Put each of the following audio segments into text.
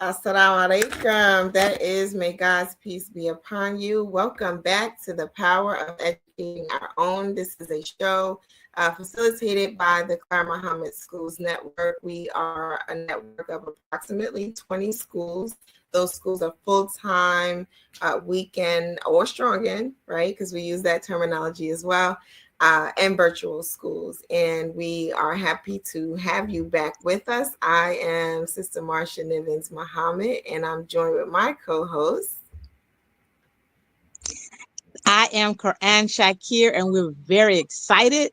Assalamu alaikum. That is, may God's peace be upon you. Welcome back to the Power of Educating Our Own. This is a show facilitated by the Clara Mohammed Schools Network. We are a network of approximately 20 schools. Those schools are full-time, weekend, or strong in, right? Because we use that terminology as well. And virtual schools. And we are happy to have you back with us. I am Sister Marsha Nivens Mohammed, and I'm joined with my co-host. I am Quran Shakir, and we're very excited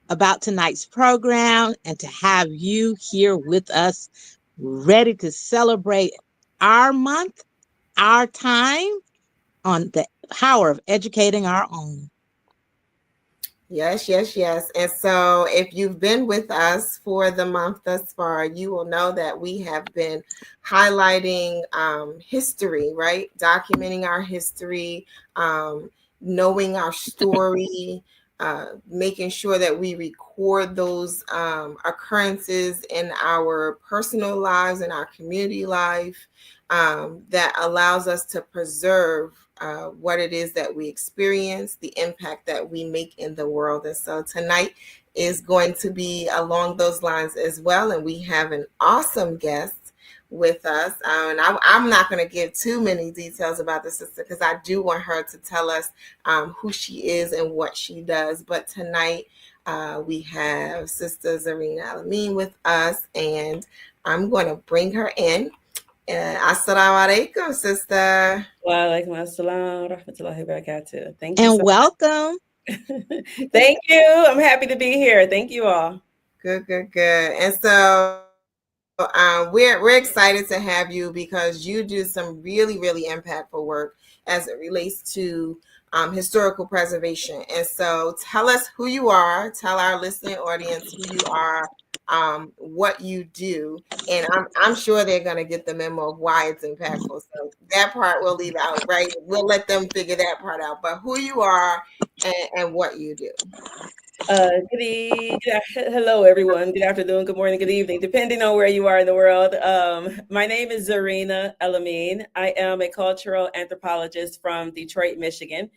about tonight's program and to have you here with us, ready to celebrate our month, our time on the power of educating our own. Yes, yes, yes. And so if you've been with us for the month thus far, you will know that we have been highlighting history, right? Documenting our history, knowing our story, making sure that we record those occurrences in our personal lives and our community life that allows us to preserve what it is that we experience, the impact that we make in the world. And so tonight is going to be along those lines as well. And we have an awesome guest with us. And I'm not going to give too many details about the sister because I do want her to tell us who she is and what she does. But tonight we have Sister Zarina Alameen with us, and I'm going to bring her in. Assalamu alaikum, sister. Wa alaikum assalam, rahmatullahi wa barakatuh. Thank you. And so welcome. Thank you. I'm happy to be here. Thank you all. Good. And so we're excited to have you because you do some really, really impactful work as it relates to historical preservation. And so tell us who you are, tell our listening audience who you are, what you do, and I'm sure they're going to get the memo of why it's impactful. So that part we'll leave out, right? We'll let them figure that part out. But who you are and what you do. Hello, everyone. Good afternoon, good morning, good evening, depending on where you are in the world. My name is Zarina Alameen. I am a cultural anthropologist from Detroit, Michigan.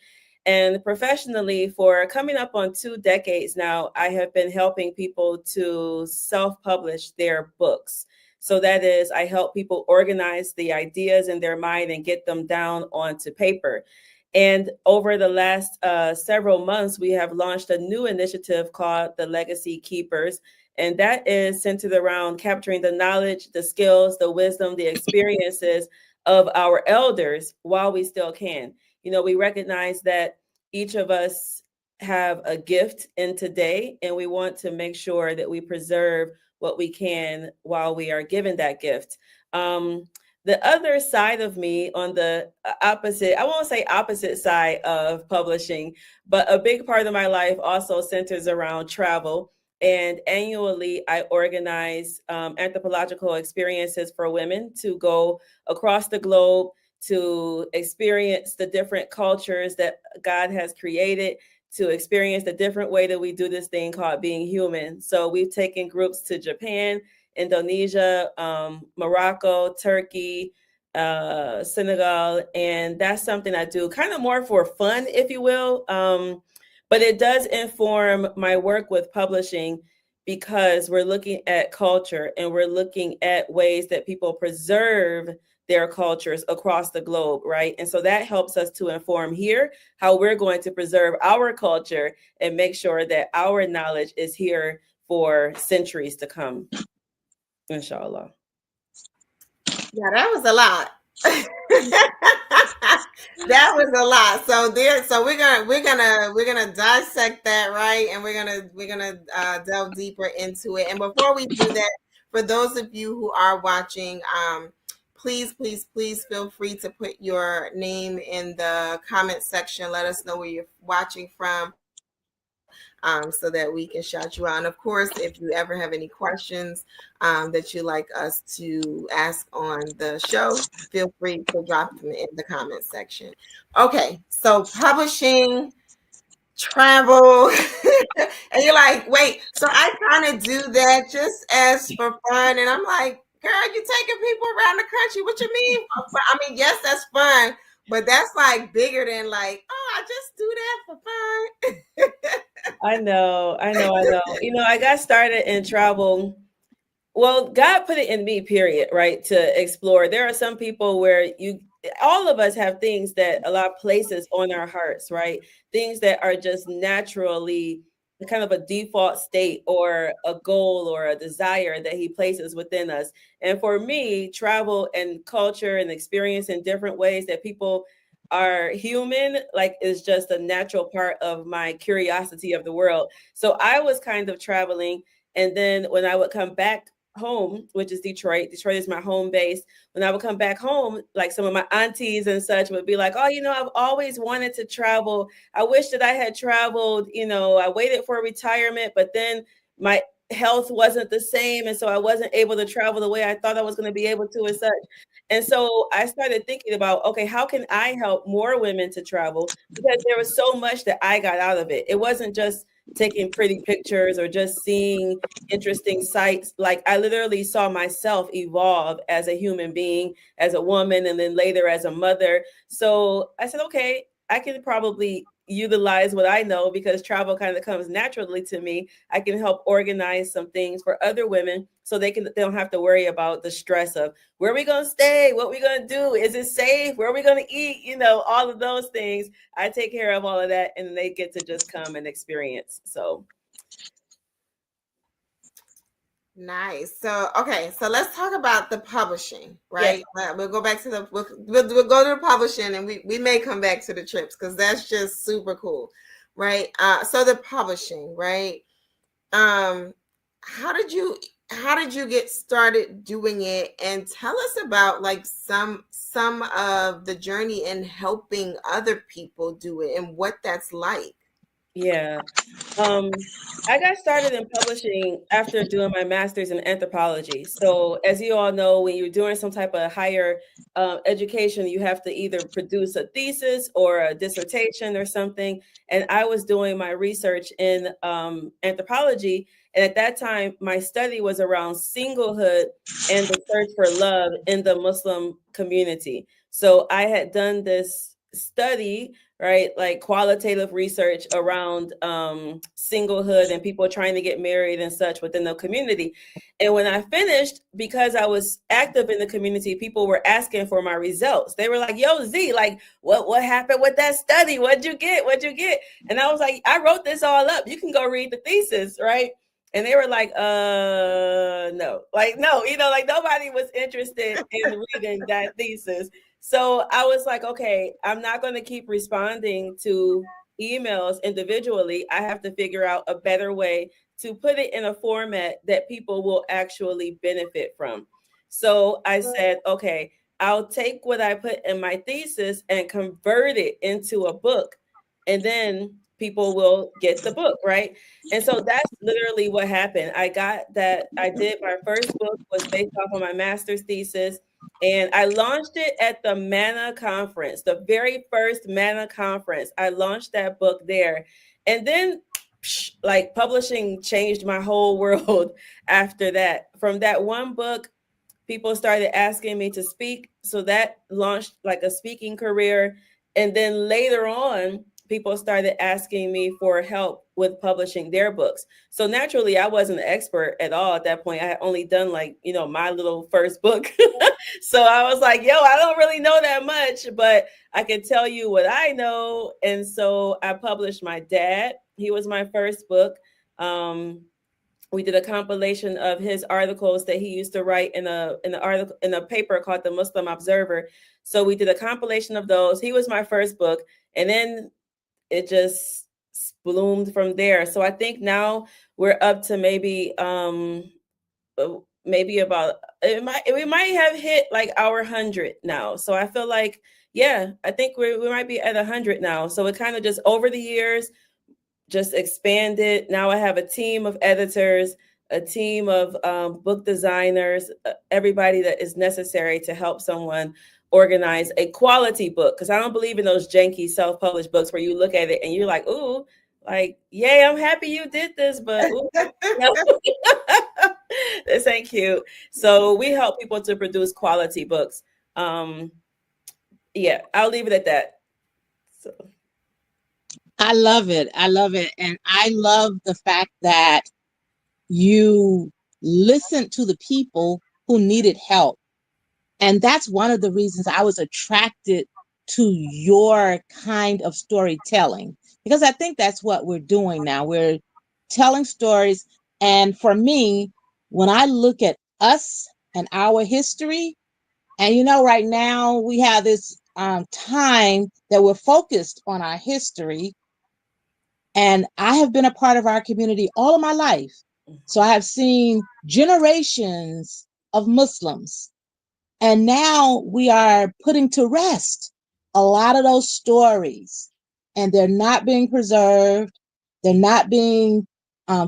And professionally, for coming up on 2 decades now, I have been helping people to self-publish their books. So that is, I help people organize the ideas in their mind and get them down onto paper. And over the last several months, we have launched a new initiative called the Legacy Keepers. And that is centered around capturing the knowledge, the skills, the wisdom, the experiences of our elders while we still can. You know, we recognize that each of us have a gift in today, and we want to make sure that we preserve what we can while we are given that gift. The other side of me on the opposite, I won't say opposite side of publishing, but a big part of my life also centers around travel. And annually, I organize anthropological experiences for women to go across the globe to experience the different cultures that God has created, to experience the different way that we do this thing called being human. So we've taken groups to Japan, Indonesia, Morocco, Turkey, Senegal, and that's something I do kind of more for fun, if you will. But it does inform my work with publishing because we're looking at culture and we're looking at ways that people preserve their cultures across the globe, right? And so that helps us to inform here how we're going to preserve our culture and make sure that our knowledge is here for centuries to come. Inshallah. Yeah, that was a lot. That was a lot. So we're gonna dissect that, right? And we're gonna delve deeper into it. And before we do that, for those of you who are watching, please feel free to put your name in the comment section. Let us know where you're watching from. So that we can shout you out. And of course, if you ever have any questions that you'd like us to ask on the show, feel free to drop them in the comment section. Okay, so publishing, travel, and you're like, wait, so I kind of do that just as for fun. And I'm like, girl, you taking people around the country. What you mean? I mean, yes, that's fun, but that's like bigger than like, oh, I just do that for fun. I know, I know, I know. I got started in travel. Well, God put it in me, period, right? To explore. There are some people where all of us have things that a lot of places on our hearts, right? Things that are just naturally kind of a default state or a goal or a desire that he places within us. And for me, travel and culture and experience in different ways that people are human, like, is just a natural part of my curiosity of the world. So I was kind of traveling. And then when I would come back home, which is Detroit. Detroit is my home base. When I would come back home, like some of my aunties and such would be like, oh, I've always wanted to travel. I wish that I had traveled. I waited for retirement, but then my health wasn't the same. And so I wasn't able to travel the way I thought I was going to be able to and such. And so I started thinking about, okay, how can I help more women to travel? Because there was so much that I got out of it. It wasn't just taking pretty pictures or just seeing interesting sights. Like, I literally saw myself evolve as a human being, as a woman, and then later as a mother. So I said, okay, I can probably utilize what I know, because travel kind of comes naturally to me. I can help organize some things for other women so they don't have to worry about the stress of where are we going to stay, what are we going to do, is it safe, where are we going to eat, all of those things. I take care of all of that, and they get to just come and experience. So Nice. So, okay, so let's talk about the publishing, right? yes. We'll go back to we'll go to the publishing, and we may come back to the trips because that's just super cool, right? So the publishing, right? Um, how did you get started doing it? And tell us about like some of the journey in helping other people do it and what that's like. Yeah. I got started in publishing after doing my master's in anthropology. So, as you all know, when you're doing some type of higher education, you have to either produce a thesis or a dissertation or something. And I was doing my research in anthropology. And at that time, my study was around singlehood and the search for love in the Muslim community. So, I had done this study, right, like qualitative research around singlehood and people trying to get married and such within the community. And when I finished, because I was active in the community, people were asking for my results. They were like, yo, Z, like, what happened with that study? What'd you get? And I was like, I wrote this all up, you can go read the thesis, right? And they were like, no, like, no, like nobody was interested in reading that thesis. So I was like, okay, I'm not going to keep responding to emails individually. I have to figure out a better way to put it in a format that people will actually benefit from. So I said, okay, I'll take what I put in my thesis and convert it into a book, and then people will get the book, right? And so that's literally what happened. I did my first book was based off of my master's thesis. And I launched it at the MANA conference, the very first MANA conference. I launched that book there. And then, like, publishing changed my whole world after that. From that one book, people started asking me to speak. So that launched like a speaking career. And then later on, people started asking me for help with publishing their books. So naturally, I wasn't an expert at all at that point. I had only done like, my little first book. So I was like, yo, I don't really know that much, but I can tell you what I know. And so I published my dad. He was my first book. We did a compilation of his articles that he used to write in a paper called the Muslim Observer. So we did a compilation of those. He was my first book. And then it just bloomed from there. So I think now we're up to maybe about we might have hit like our 100 now. So I feel like, yeah, I think we might be at 100 now. So it kind of just over the years just expanded. Now I have a team of editors, a team of book designers, everybody that is necessary to help someone organize a quality book. Because I don't believe in those janky self-published books where you look at it and you're like, ooh, like, yay, I'm happy you did this, but ooh, This ain't cute. So we help people to produce quality books. Um, yeah, I'll leave it at that. So. I love it. I love it. And I love the fact that you listened to the people who needed help. And that's one of the reasons I was attracted to your kind of storytelling, because I think that's what we're doing now. We're telling stories. And for me, when I look at us and our history, and right now we have this time that we're focused on our history. And I have been a part of our community all of my life. So I have seen generations of Muslims, and now we are putting to rest a lot of those stories, and they're not being preserved. They're not being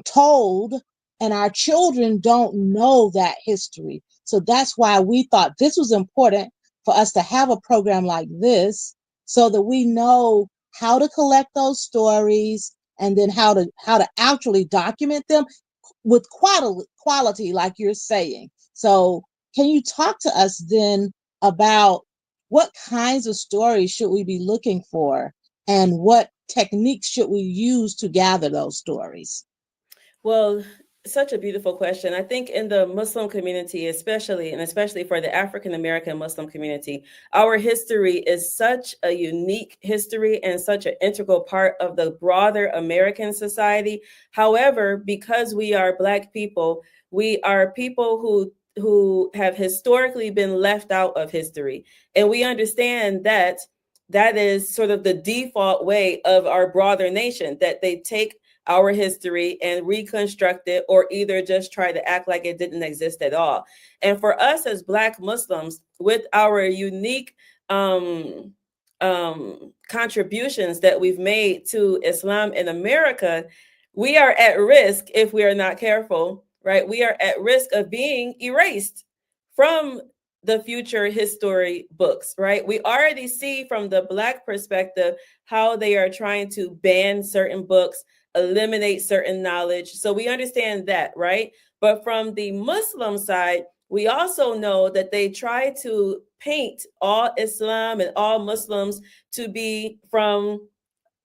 told, and our children don't know that history. So that's why we thought this was important for us to have a program like this, so that we know how to collect those stories, and then how to actually document them with quality, like you're saying. So can you talk to us then about what kinds of stories should we be looking for, and what techniques should we use to gather those stories? Well, such a beautiful question. I think in the Muslim community, especially, and especially for the African American Muslim community, our history is such a unique history and such an integral part of the broader American society. However, because we are Black people, we are people who have historically been left out of history. And we understand that that is sort of the default way of our broader nation, that they take our history and reconstruct it, or either just try to act like it didn't exist at all. And for us as Black Muslims, with our unique contributions that we've made to Islam in America, we are at risk, if we are not careful, right? We are at risk of being erased from the future history books, right? We already see from the Black perspective how they are trying to ban certain books, eliminate certain knowledge. So we understand that, right? But from the Muslim side, we also know that they try to paint all Islam and all Muslims to be from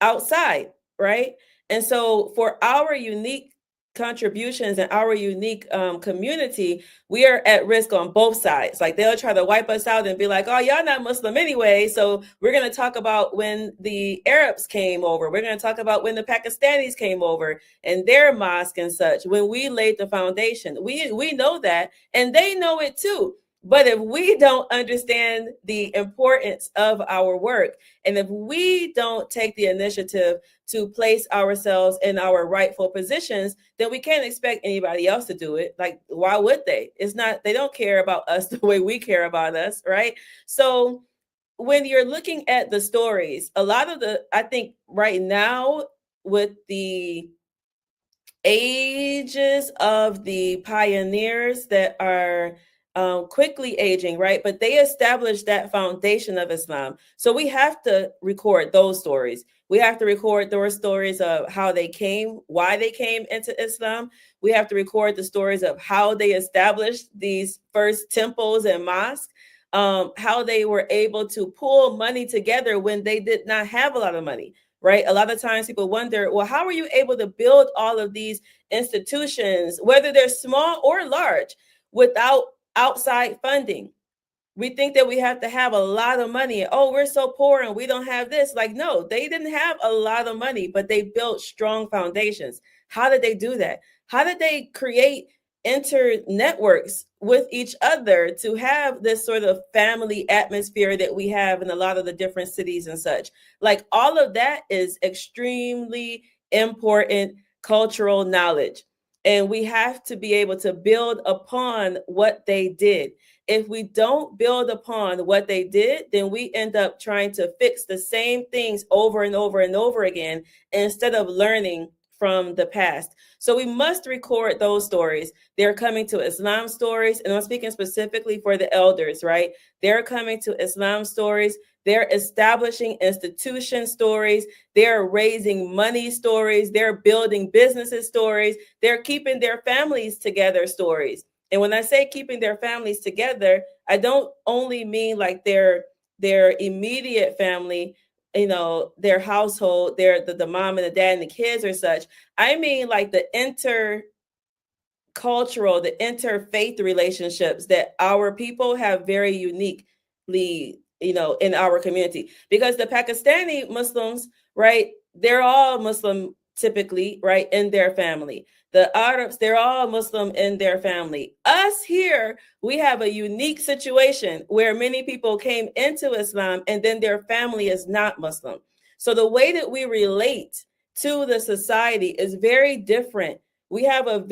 outside, right? And so for our unique contributions and our unique community, we are at risk on both sides. Like they'll try to wipe us out and be like, oh, y'all not Muslim anyway. So we're going to talk about when the Arabs came over. We're going to talk about when the Pakistanis came over and their mosque and such, when we laid the foundation. We know that, and they know it too. But if we don't understand the importance of our work, and if we don't take the initiative to place ourselves in our rightful positions, then we can't expect anybody else to do it. Like, why would they? It's not, they don't care about us the way we care about us, right? So when you're looking at the stories, a lot of I think right now, with the ages of the pioneers that are quickly aging, right? But they established that foundation of Islam. So we have to record those stories. We have to record those stories of how they came, why they came into Islam. We have to record the stories of how they established these first temples and mosques, how they were able to pull money together when they did not have a lot of money, right? A lot of times people wonder, well, how are you able to build all of these institutions, whether they're small or large, without outside funding? We think that we have to have a lot of money. Oh, we're so poor and we don't have this. Like, no, they didn't have a lot of money, but they built strong foundations. How did they do that? How did they create inter networks with each other to have this sort of family atmosphere that we have in a lot of the different cities and such? Like, all of that is extremely important cultural knowledge. And we have to be able to build upon what they did. If we don't build upon what they did, then we end up trying to fix the same things over and over and over again, instead of learning from the past. So we must record those stories. They're coming to Islam stories, and I'm speaking specifically for the elders, right? They're coming to Islam stories. They're establishing institution stories. They're raising money stories. They're building businesses stories. They're keeping their families together stories. And when I say keeping their families together, I don't only mean like their immediate family, you know, their household, the mom and the dad and the kids or such. I mean like the intercultural, the interfaith relationships that our people have very uniquely, you know, in our community. Because the Pakistani Muslims, right, they're all Muslim typically, right, in their family. The Arabs, they're all Muslim in their family. Us here, we have a unique situation where many people came into Islam and then their family is not Muslim. So the way that we relate to the society is very different. We have a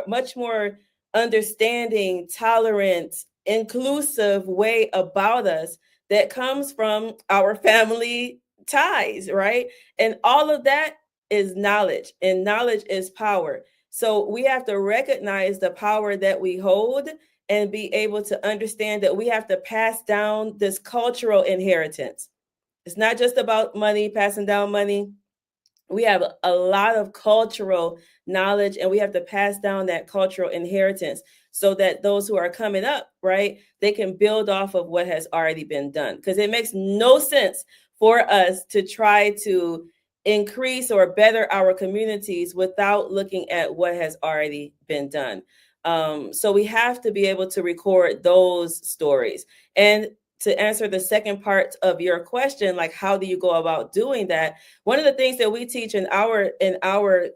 much more understanding, tolerant, inclusive way about us that comes from our family ties, right? And all of that is knowledge, and knowledge is power. So we have to recognize the power that we hold and be able to understand that we have to pass down this cultural inheritance. It's not just about money, passing down money. We have a lot of cultural knowledge, and we have to pass down that cultural inheritance so that those who are coming up, right, they can build off of what has already been done. Because it makes no sense for us to try to increase or better our communities without looking at what has already been done. So we have to be able to record those stories. And to answer the second part of your question, like how do you go about doing that? One of the things that we teach in our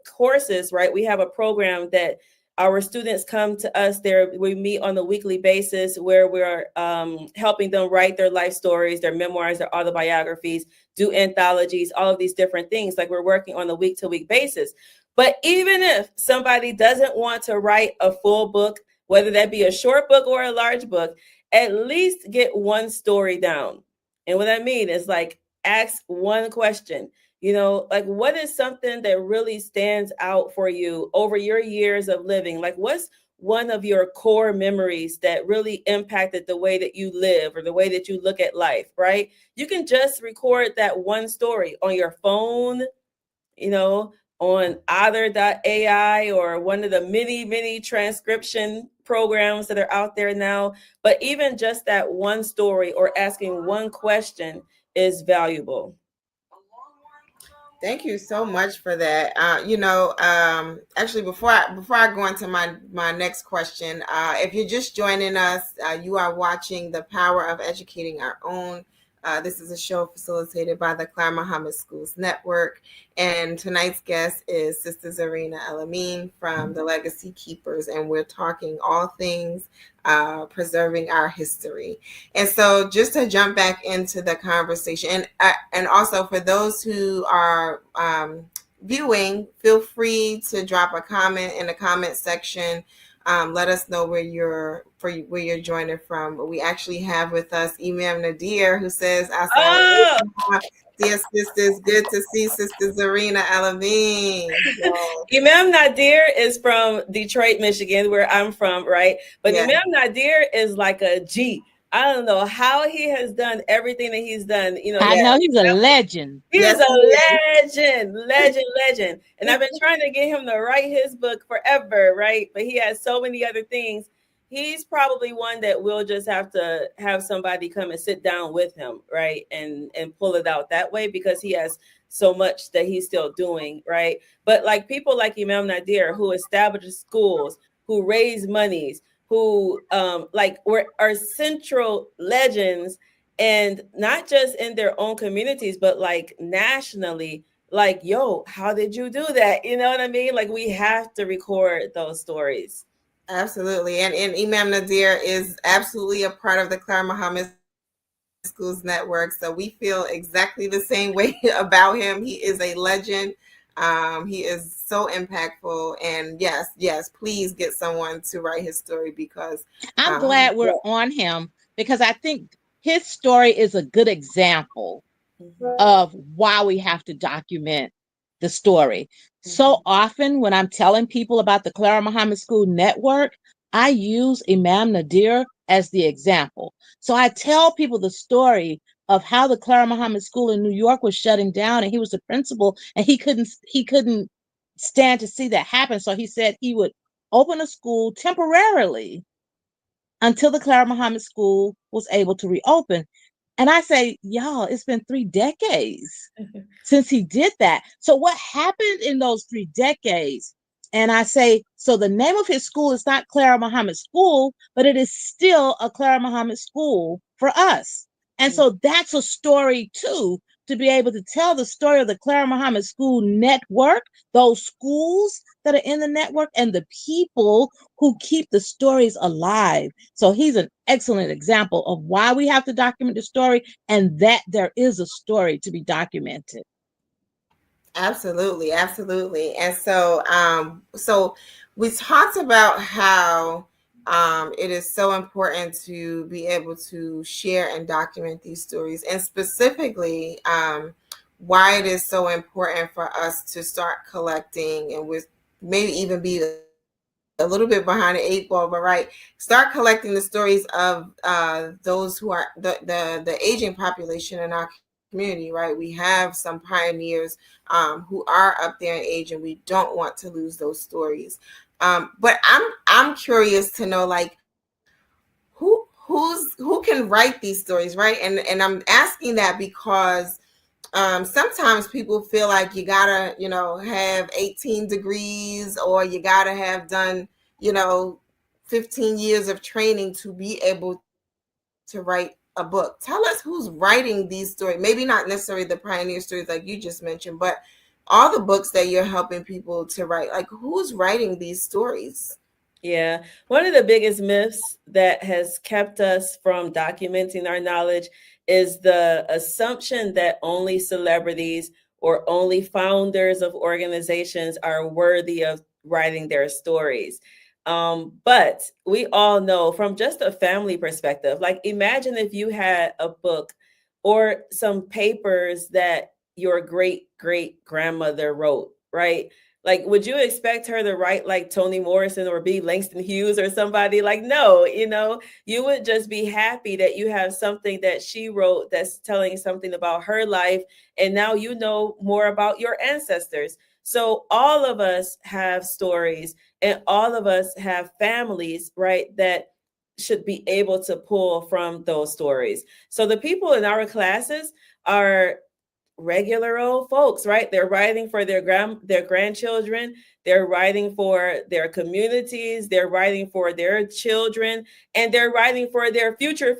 courses, right? We have a program that our students come to us there. We meet on a weekly basis where we're helping them write their life stories, their memoirs, their autobiographies, do anthologies, all of these different things. Like we're working on a week-to-week basis. But even if somebody doesn't want to write a full book, whether that be a short book or a large book, at least get one story down. And what I mean is like ask one question, you know, like what is something that really stands out for you over your years of living? Like what's one of your core memories that really impacted the way that you live or the way that you look at life, right? You can just record that one story on your phone, you know, on Otter.ai or one of the many transcription programs that are out there now. But even just that one story or asking one question is valuable. Thank you so much for that. Actually, before I go into my next question, if you're just joining us, you are watching The Power of Educating Our Own. This is a show facilitated by the Clara Mohammed Schools Network. And tonight's guest is Sister Zarina El-Amin from the Legacy Keepers. And we're talking all things preserving our history. And so just to jump back into the conversation, and also for those who are viewing, feel free to drop a comment in the comment section. Let us know where you're joining from. We actually have with us Imam Nadir, who says, "Dear sisters, good to see Sister Zarina El-Amin." Imam Nadir is from Detroit, Michigan, where I'm from, right? But yes. Imam Nadir is like a G. I don't know how he has done everything that he's done. You know, I know he's a legend. He is a legend. And I've been trying to get him to write his book forever, right? But he has so many other things. He's probably one that we'll just have to have somebody come and sit down with him, right? And pull it out that way because he has so much that he's still doing, right? But like people like Imam Nadir who established schools, who raise monies, who are central legends, and not just in their own communities, but like nationally, like, yo, how did you do that? You know what I mean? Like we have to record those stories. Absolutely. And Imam Nadir is absolutely a part of the Clara Mohammed Schools Network. So we feel exactly the same way about him. He is a legend. He is so impactful, and yes, please get someone to write his story because I'm glad we're on him because I think his story is a good example of why we have to document the story. So often when I'm telling people about the Clara Muhammad School Network, I use Imam Nadir as the example. So I tell people the story of how the Clara Muhammad School in New York was shutting down, and he was the principal, and he couldn't stand to see that happen. So he said he would open a school temporarily until the Clara Muhammad School was able to reopen. And I say, y'all, it's been 3 decades since he did that. So what happened in those 3 decades? And I say, so the name of his school is not Clara Muhammad School, but it is still a Clara Muhammad School for us. And so that's a story too, to be able to tell the story of the Clara Muhammad School Network, those schools that are in the network, and the people who keep the stories alive. So he's an excellent example of why we have to document the story, and that there is a story to be documented. Absolutely, absolutely. And so we talked about how it is so important to be able to share and document these stories, and specifically why it is so important for us to start collecting, and with maybe even be a little bit behind the eight ball, but right, start collecting the stories of those who are the aging population in our community. Right, we have some pioneers who are up there in age, and we don't want to lose those stories. But I'm curious to know, like, who can write these stories, right? And I'm asking that because sometimes people feel like you gotta, have 18 degrees, or you gotta have done, 15 years of training to be able to write a book. Tell us who's writing these stories. Maybe not necessarily the pioneer stories like you just mentioned, but all the books that you're helping people to write. Like, who's writing these stories? Yeah. One of the biggest myths that has kept us from documenting our knowledge is the assumption that only celebrities or only founders of organizations are worthy of writing their stories. But we all know from just a family perspective, like imagine if you had a book or some papers that your great great grandmother wrote, right? Like, would you expect her to write like Toni Morrison or be Langston Hughes or somebody? Like, no, you would just be happy that you have something that she wrote that's telling something about her life. And now you know more about your ancestors. So all of us have stories, and all of us have families, right? That should be able to pull from those stories. So the people in our classes are regular old folks, right? They're writing for their grandchildren, they're writing for their communities, they're writing for their children, and they're writing for their future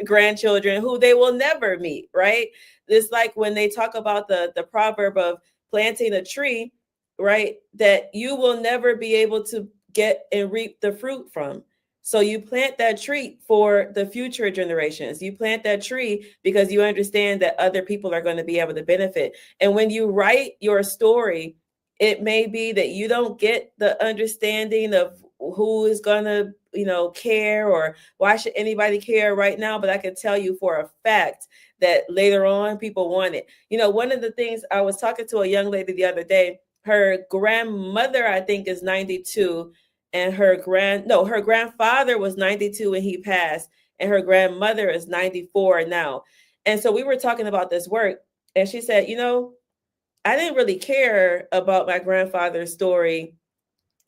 grandchildren who they will never meet, right? It's like when they talk about the proverb of planting a tree, right? That you will never be able to get and reap the fruit from. So you plant that tree for the future generations. You plant that tree because you understand that other people are going to be able to benefit. And when you write your story, it may be that you don't get the understanding of who is going to, care, or why should anybody care right now. But I can tell you for a fact that later on people want it. One of the things, I was talking to a young lady the other day, her grandmother, I think, is 92, and her grandfather was 92 when he passed, and her grandmother is 94 now. And so we were talking about this work, and she said, I didn't really care about my grandfather's story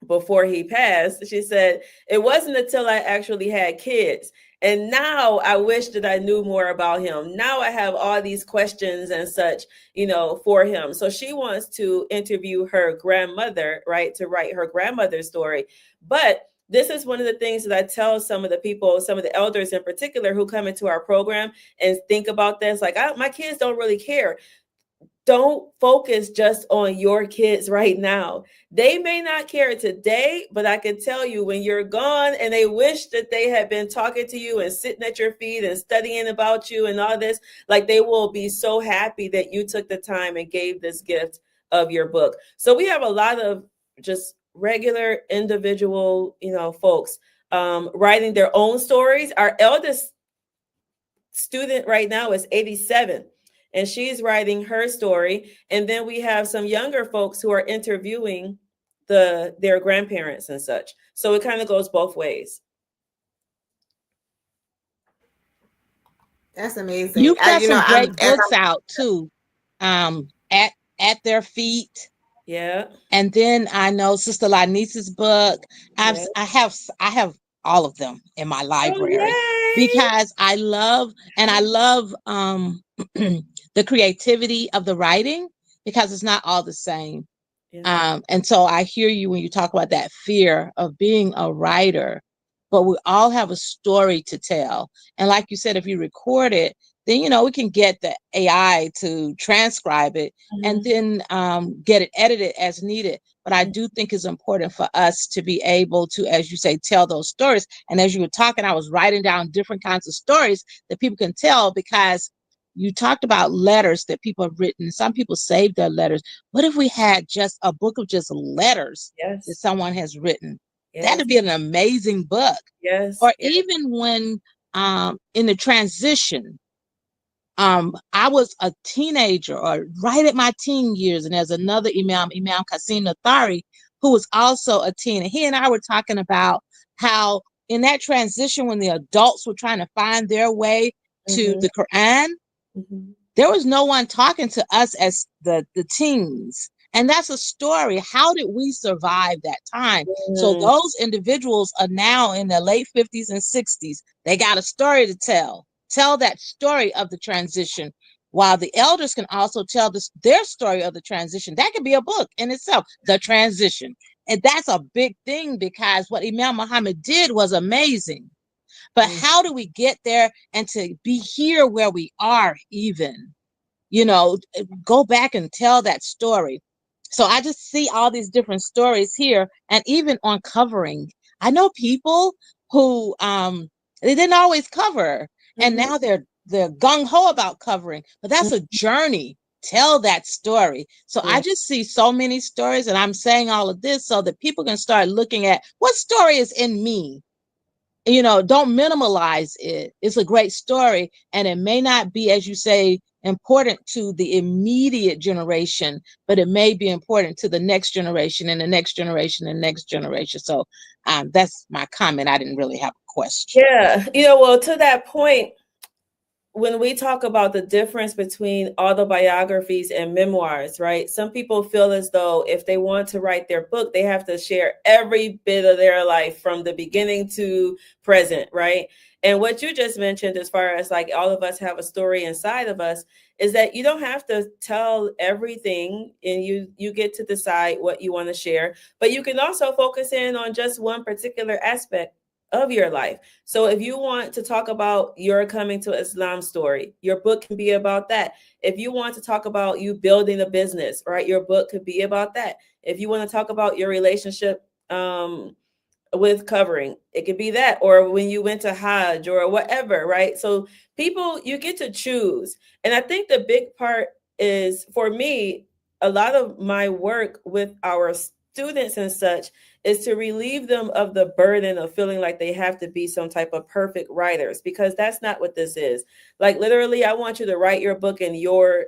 before he passed. She said, it wasn't until I actually had kids. And now I wish that I knew more about him. Now I have all these questions and such, for him. So she wants to interview her grandmother, right, to write her grandmother's story. But this is one of the things that I tell some of the people, some of the elders in particular, who come into our program and think about this. Like, my kids don't really care. Don't focus just on your kids right now. They may not care today, but I can tell you, when you're gone and they wish that they had been talking to you and sitting at your feet and studying about you and all this, like, they will be so happy that you took the time and gave this gift of your book. So we have a lot of just regular individual, folks writing their own stories. Our eldest student right now is 87. and she's writing her story. And then we have some younger folks who are interviewing their grandparents and such. So it kind of goes both ways. That's amazing. You've got You know, some I'm great as books I'm out too. At their feet. Yeah. And then I know Sister Lanice's book. Yeah. I have all of them in my Oh, library yay. because I love the creativity of the writing, because it's not all the same. Yeah. And so I hear you when you talk about that fear of being a writer, but we all have a story to tell. And like you said, if you record it, then, we can get the AI to transcribe it and then get it edited as needed. But I do think it's important for us to be able to, as you say, tell those stories. And as you were talking, I was writing down different kinds of stories that people can tell, because you talked about letters that people have written. Some people save their letters. What if we had just a book of just letters that Yes. someone has written? Yes. That'd be an amazing book. Yes. Or Yes. even when in the transition, I was a teenager or right at my teen years, and there's another Imam Qasim Nathari, who was also a teen. And he and I were talking about how in that transition, when the adults were trying to find their way to the Quran, there was no one talking to us as the teens. And that's a story. How did we survive that time? So those individuals are now in their late 50s and 60s. They got a story to tell. Tell that story of the transition, while the elders can also tell their story of the transition. That could be a book in itself, the transition. And that's a big thing, because what Imam Muhammad did was amazing. But how do we get there and to be here where we are even? Go back and tell that story. So I just see all these different stories here, and even on covering. I know people who they didn't always cover, and now they're gung-ho about covering, but that's a journey. Tell that story. So I just see so many stories, and I'm saying all of this so that people can start looking at what story is in me. Don't minimalize it. It's a great story, and it may not be, as you say, important to the immediate generation, but it may be important to the next generation and the next generation and next generation. So that's my comment. I didn't really have a question. Yeah. Well, to that point, when we talk about the difference between autobiographies and memoirs, right? Some people feel as though if they want to write their book, they have to share every bit of their life from the beginning to present, right? And what you just mentioned, as far as like all of us have a story inside of us, is that you don't have to tell everything, and you get to decide what you want to share, but you can also focus in on just one particular aspect of your life. So if you want to talk about your coming to Islam story, your book can be about that. If you want to talk about you building a business, right, your book could be about that. If you want to talk about your relationship with covering, it could be that, or when you went to Hajj or whatever, right? So people, you get to choose. And I think the big part is, for me, a lot of my work with our students and such is to relieve them of the burden of feeling like they have to be some type of perfect writers, because that's not what this is. Like, literally, I want you to write your book in your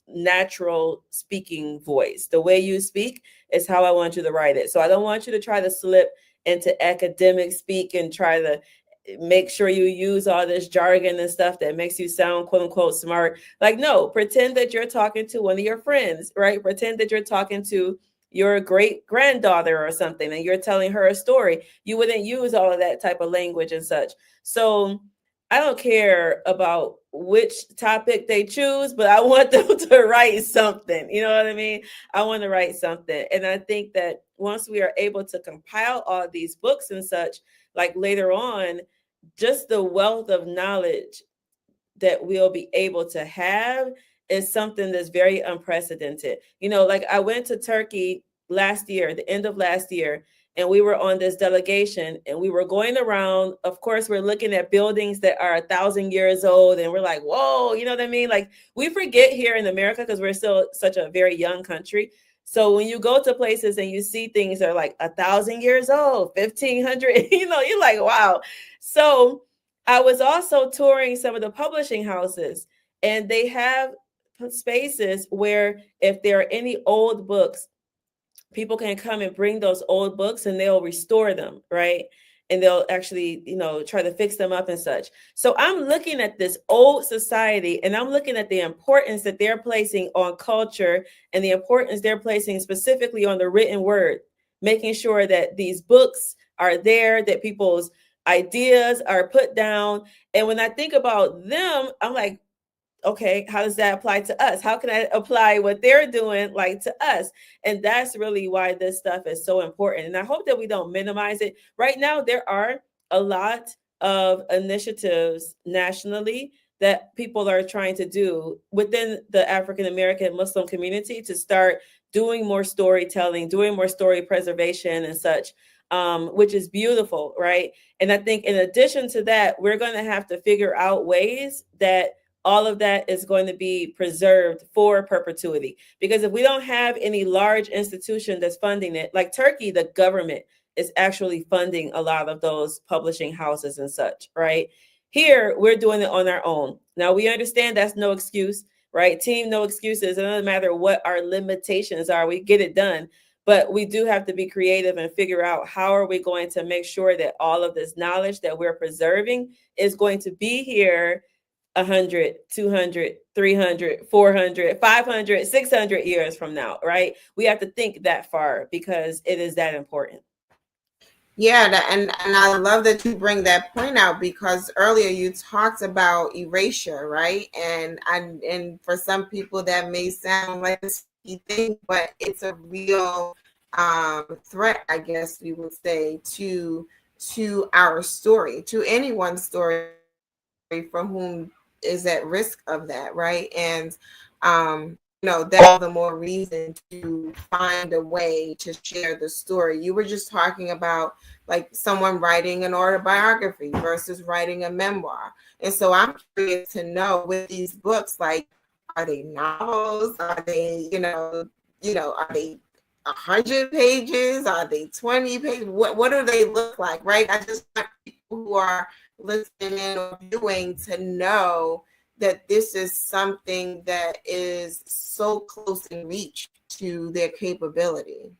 natural speaking voice. The way you speak is how I want you to write it. So I don't want you to try to slip into academic speak and try to make sure you use all this jargon and stuff that makes you sound quote unquote smart. Like, no, pretend that you're talking to one of your friends, right? Pretend that you're talking to your great granddaughter or something, and you're telling her a story. You wouldn't use all of that type of language and such. So I don't care about which topic they choose, but I want them to write something. You know what I mean? I want to write something. And I think that once we are able to compile all these books and such, like later on, just the wealth of knowledge that we'll be able to have is something that's very unprecedented. Like I went to Turkey last year, the end of last year, and we were on this delegation and we were going around. Of course, we're looking at buildings that are 1,000 years old, and we're like, whoa, you know what I mean? Like, we forget here in America, because we're still such a very young country. So when you go to places and you see things that are like 1,000 years old, 1,500, you're like, wow. So I was also touring some of the publishing houses, And they have spaces where if there are any old books, people can come and bring those old books and they'll restore them, right? And they'll actually, try to fix them up and such. So I'm looking at this old society and I'm looking at the importance that they're placing on culture and the importance they're placing specifically on the written word, making sure that these books are there, that people's ideas are put down. And when I think about them, I'm like, okay, how does that apply to us? How can I apply what they're doing like to us? And that's really why this stuff is so important. And I hope that we don't minimize it. Right now, there are a lot of initiatives nationally that people are trying to do within the African American Muslim community to start doing more storytelling, doing more story preservation and such, which is beautiful, right? And I think in addition to that, we're going to have to figure out ways that all of that is going to be preserved for perpetuity. Because if we don't have any large institution that's funding it, like Turkey, the government is actually funding a lot of those publishing houses and such, right? Here, we're doing it on our own. Now, we understand that's no excuse, right? Team, no excuses. It doesn't matter what our limitations are, we get it done. But we do have to be creative and figure out how are we going to make sure that all of this knowledge that we're preserving is going to be here 100, 200, 300, 400, 500, 600 years from now, right? We have to think that far because it is that important. Yeah, and I love that you bring that point out, because earlier you talked about erasure, right? And for some people that may sound like a silly thing, but it's a real threat, I guess we would say, to our story, to anyone's story for whom is at risk of that, right? And that's all the more reason to find a way to share the story. You were just talking about like someone writing an autobiography versus writing a memoir. And so I'm curious to know, with these books, like, are they novels? Are they, are they 100 pages? Are they 20 pages? What do they look like, right? I just want people who are listening or viewing to know that this is something that is so close in reach to their capability.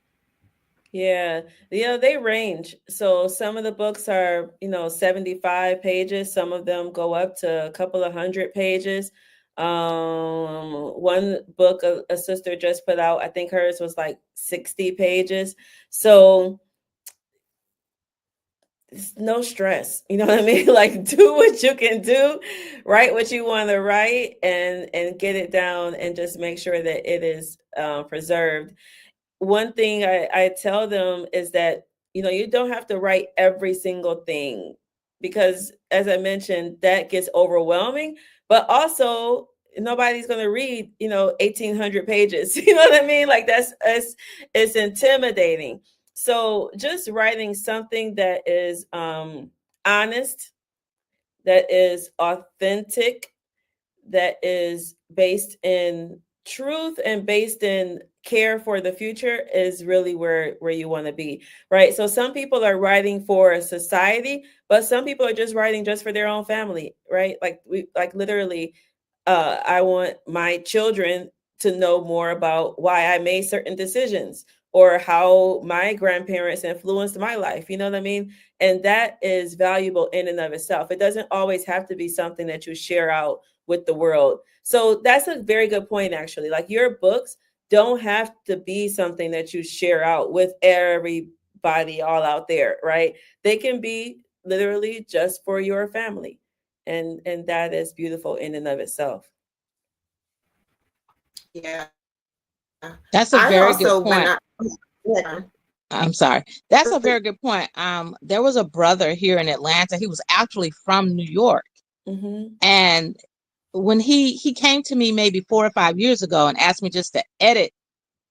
Yeah, they range. So some of the books are, 75 pages. Some of them go up to a couple of 100 pages. One book a sister just put out, I think hers was like 60 pages. So it's no stress. You know what I mean? Like, do what you can do, write what you want to write, and get it down, and just make sure that it is preserved. One thing I tell them is that, you don't have to write every single thing, because as I mentioned, that gets overwhelming, but also nobody's going to read, 1,800 pages. You know what I mean? Like, it's intimidating. So just writing something that is honest, that is authentic, that is based in truth and based in care for the future is really where you want to be, right? So some people are writing for society, but some people are just writing just for their own family, right? Like literally, I want my children to know more about why I made certain decisions or how my grandparents influenced my life. You know what I mean? And that is valuable in and of itself. It doesn't always have to be something that you share out with the world. So that's a very good point, actually. Like, your books don't have to be something that you share out with everybody all out there, right? They can be literally just for your family. And that is beautiful in and of itself. Yeah. That's a I very good also, when point. yeah. I'm sorry. That's a very good point. There was a brother here in Atlanta. He was actually from New York. Mm-hmm. And when he came to me maybe 4 or 5 years ago and asked me just to edit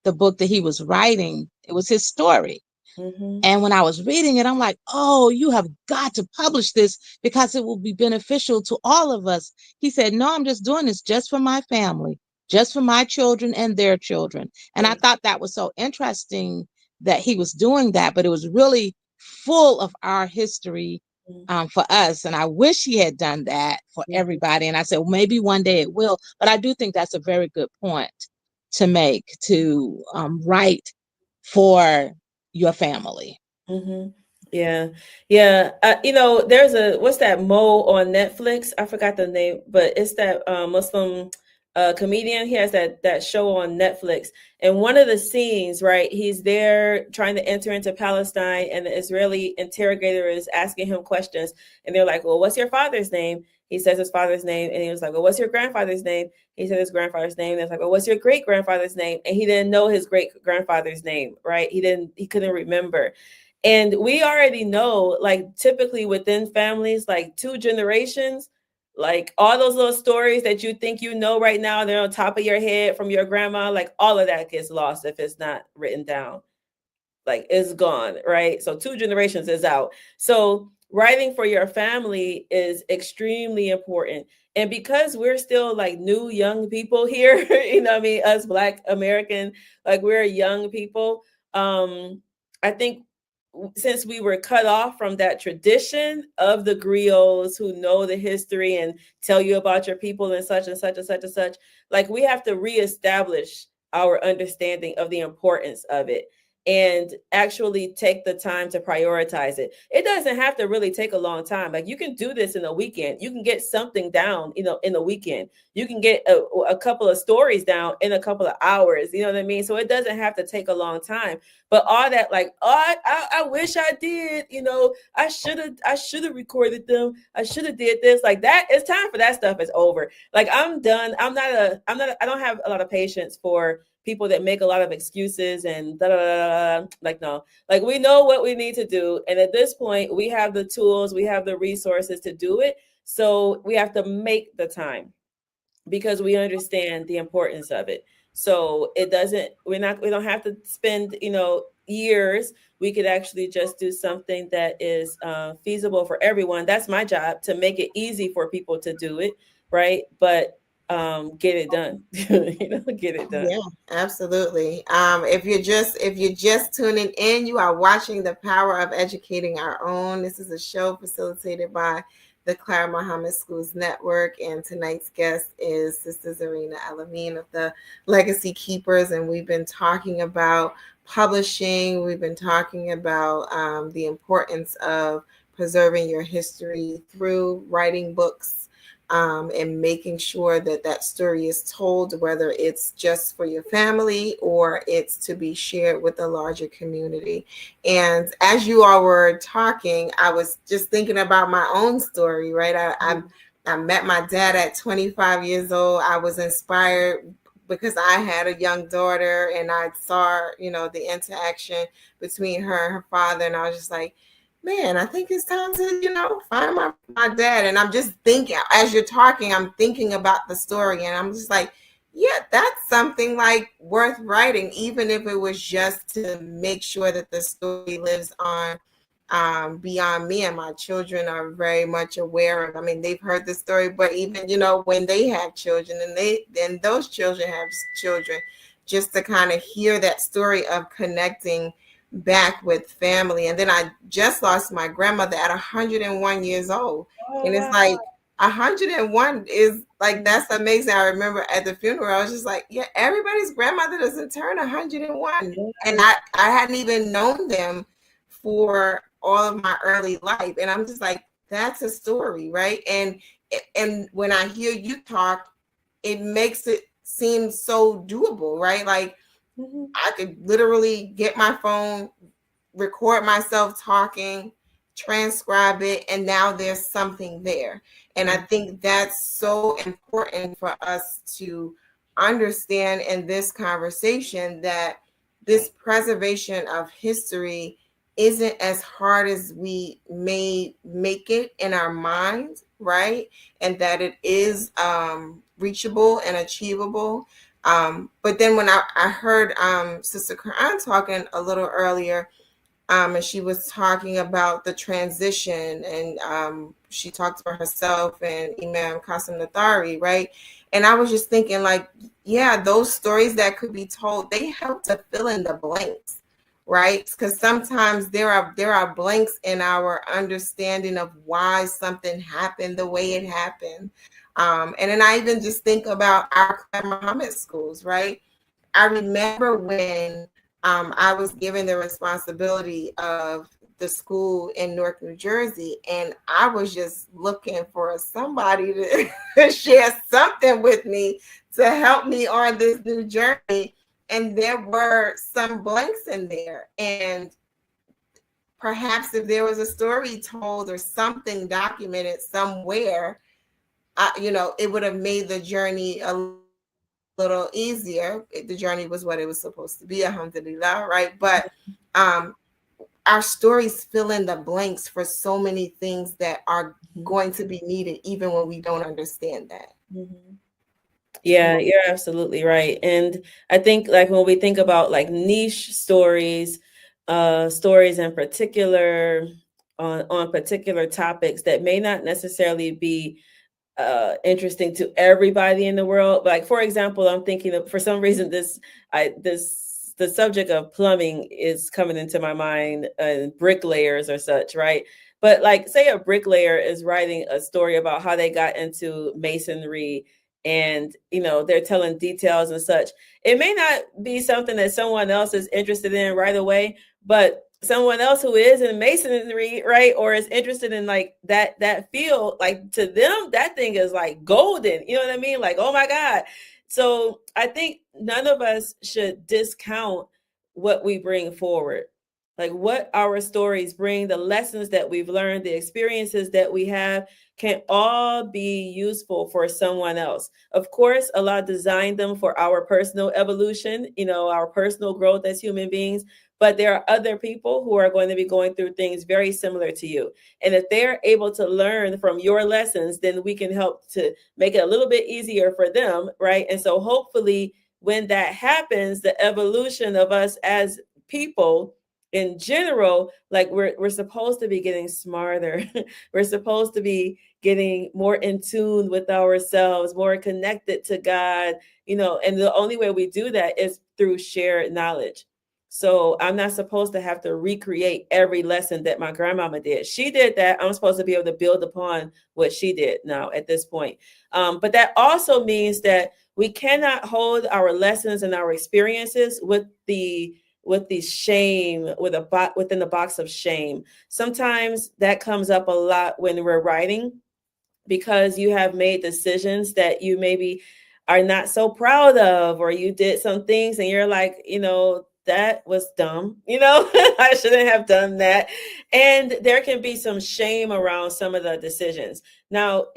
the book that he was writing, it was his story. Mm-hmm. And when I was reading it, I'm like, oh, you have got to publish this because it will be beneficial to all of us. He said, no, I'm just doing this just for my family, just for my children and their children. And I thought that was so interesting that he was doing that, but it was really full of our history for us. And I wish he had done that for everybody. And I said, well, maybe one day it will. But I do think that's a very good point to make, to write for your family. Mm-hmm. Yeah, yeah. There's what's that Mo on Netflix? I forgot the name, but it's that Muslim comedian. He has that show on Netflix, and one of the scenes, right? He's there trying to enter into Palestine, and the Israeli interrogator is asking him questions, and they're like, "Well, what's your father's name?" He says his father's name, and he was like, "Well, what's your grandfather's name?" He said his grandfather's name. And it's like, "Well, what's your great grandfather's name?" And he didn't know his great grandfather's name, right? He couldn't remember. And we already know, like, typically within families, like 2 generations, like all those little stories that you think you know right now, they're on top of your head from your grandma, like all of that gets lost if it's not written down. Like it's gone, right? So 2 generations is out. So writing for your family is extremely important. And because we're still like new young people here, I mean, us Black American, like we're young people. I think since we were cut off from that tradition of the griots who know the history and tell you about your people and such and such and such and such, like we have to reestablish our understanding of the importance of it and actually take the time to prioritize it. It doesn't have to really take a long time. Like you can do this in a weekend. You can get something down, in a weekend. You can get a couple of stories down in a couple of hours. You know what I mean? So it doesn't have to take a long time. But all that, like, oh, I wish I did. I should have recorded them. I should have did this. Like that. It's time for that stuff. Is over. Like I'm done. I don't have a lot of patience for people that make a lot of excuses and da, da, da, da. Like, no, like we know what we need to do. And at this point, we have the tools, we have the resources to do it. So we have to make the time because we understand the importance of it. So we don't have to spend, years. We could actually just do something that is feasible for everyone. That's my job, to make it easy for people to do it. Right. But get it done. Get it done. Yeah, absolutely. If you're just tuning in, you are watching The Power of Educating Our Own. This is a show facilitated by the Clara Mohammed Schools Network, and tonight's guest is Sister Zarina Elamine of the Legacy Keepers, and we've been talking about publishing. We've been talking about the importance of preserving your history through writing books, and making sure that that story is told, whether it's just for your family or it's to be shared with the larger community. And as you all were talking, I was just thinking about my own story, right? I met my dad at 25 years old. I was inspired because I had a young daughter and I saw, the interaction between her and her father. And I was just like, man, I think it's time to, find my dad. And I'm just thinking, as you're talking, I'm thinking about the story. And I'm just like, yeah, that's something like worth writing, even if it was just to make sure that the story lives on beyond me. And my children are very much aware of, I mean, they've heard the story, but even, when they have children and those children have children, just to kind of hear that story of connecting back with family. And then I just lost my grandmother at 101 years old. Oh, And it's wow. like 101 is like, that's amazing. I remember at the funeral, I was just like, yeah, everybody's grandmother doesn't turn 101. And I hadn't even known them for all of my early life. And I'm just like, that's a story, right? And when I hear you talk, it makes it seem so doable, right? Like, I could literally get my phone, record myself talking, transcribe it, and now there's something there. And I think that's so important for us to understand in this conversation, that this preservation of history isn't as hard as we may make it in our minds, right? And that it is reachable and achievable. But then when I heard Sister Quran talking a little earlier, and she was talking about the transition, and she talked about herself and Imam Qasim Nathari, right? And I was just thinking, like, yeah, those stories that could be told, they help to fill in the blanks, right? Because sometimes there are blanks in our understanding of why something happened the way it happened. And then I even just think about our Clara Muhammad schools, right? I remember when I was given the responsibility of the school in Newark, New Jersey, and I was just looking for somebody to share something with me to help me on this new journey. And there were some blanks in there. And perhaps if there was a story told or something documented somewhere, it would have made the journey a little easier. The journey was what it was supposed to be, alhamdulillah, right? But our stories fill in the blanks for so many things that are going to be needed, even when we don't understand that. Mm-hmm. Yeah, you're absolutely right. And I think like when we think about like niche stories, stories in particular on particular topics that may not necessarily be interesting to everybody in the world. Like for example, I'm thinking of, for some reason the subject of plumbing is coming into my mind, bricklayers or such, right? But like say a bricklayer is writing a story about how they got into masonry, and they're telling details and such. It may not be something that someone else is interested in right away, but someone else who is in masonry, right, or is interested in like that field, like to them that thing is like golden, you know what I mean? Like, oh my God. So I think none of us should discount what we bring forward, like what our stories bring, the lessons that we've learned, the experiences that we have can all be useful for someone else. Of course, Allah designed them for our personal evolution, our personal growth as human beings. But there are other people who are going to be going through things very similar to you. And if they're able to learn from your lessons, then we can help to make it a little bit easier for them, right? And so hopefully when that happens, the evolution of us as people in general, like we're supposed to be getting smarter. We're supposed to be getting more in tune with ourselves, more connected to God, and the only way we do that is through shared knowledge. So I'm not supposed to have to recreate every lesson that my grandmama did. She did that. I'm supposed to be able to build upon what she did now at this point. But that also means that we cannot hold our lessons and our experiences with the shame, within the box of shame. Sometimes that comes up a lot when we're writing, because you have made decisions that you maybe are not so proud of, or you did some things and you're like, that was dumb, I shouldn't have done that. And there can be some shame around some of the decisions. Now,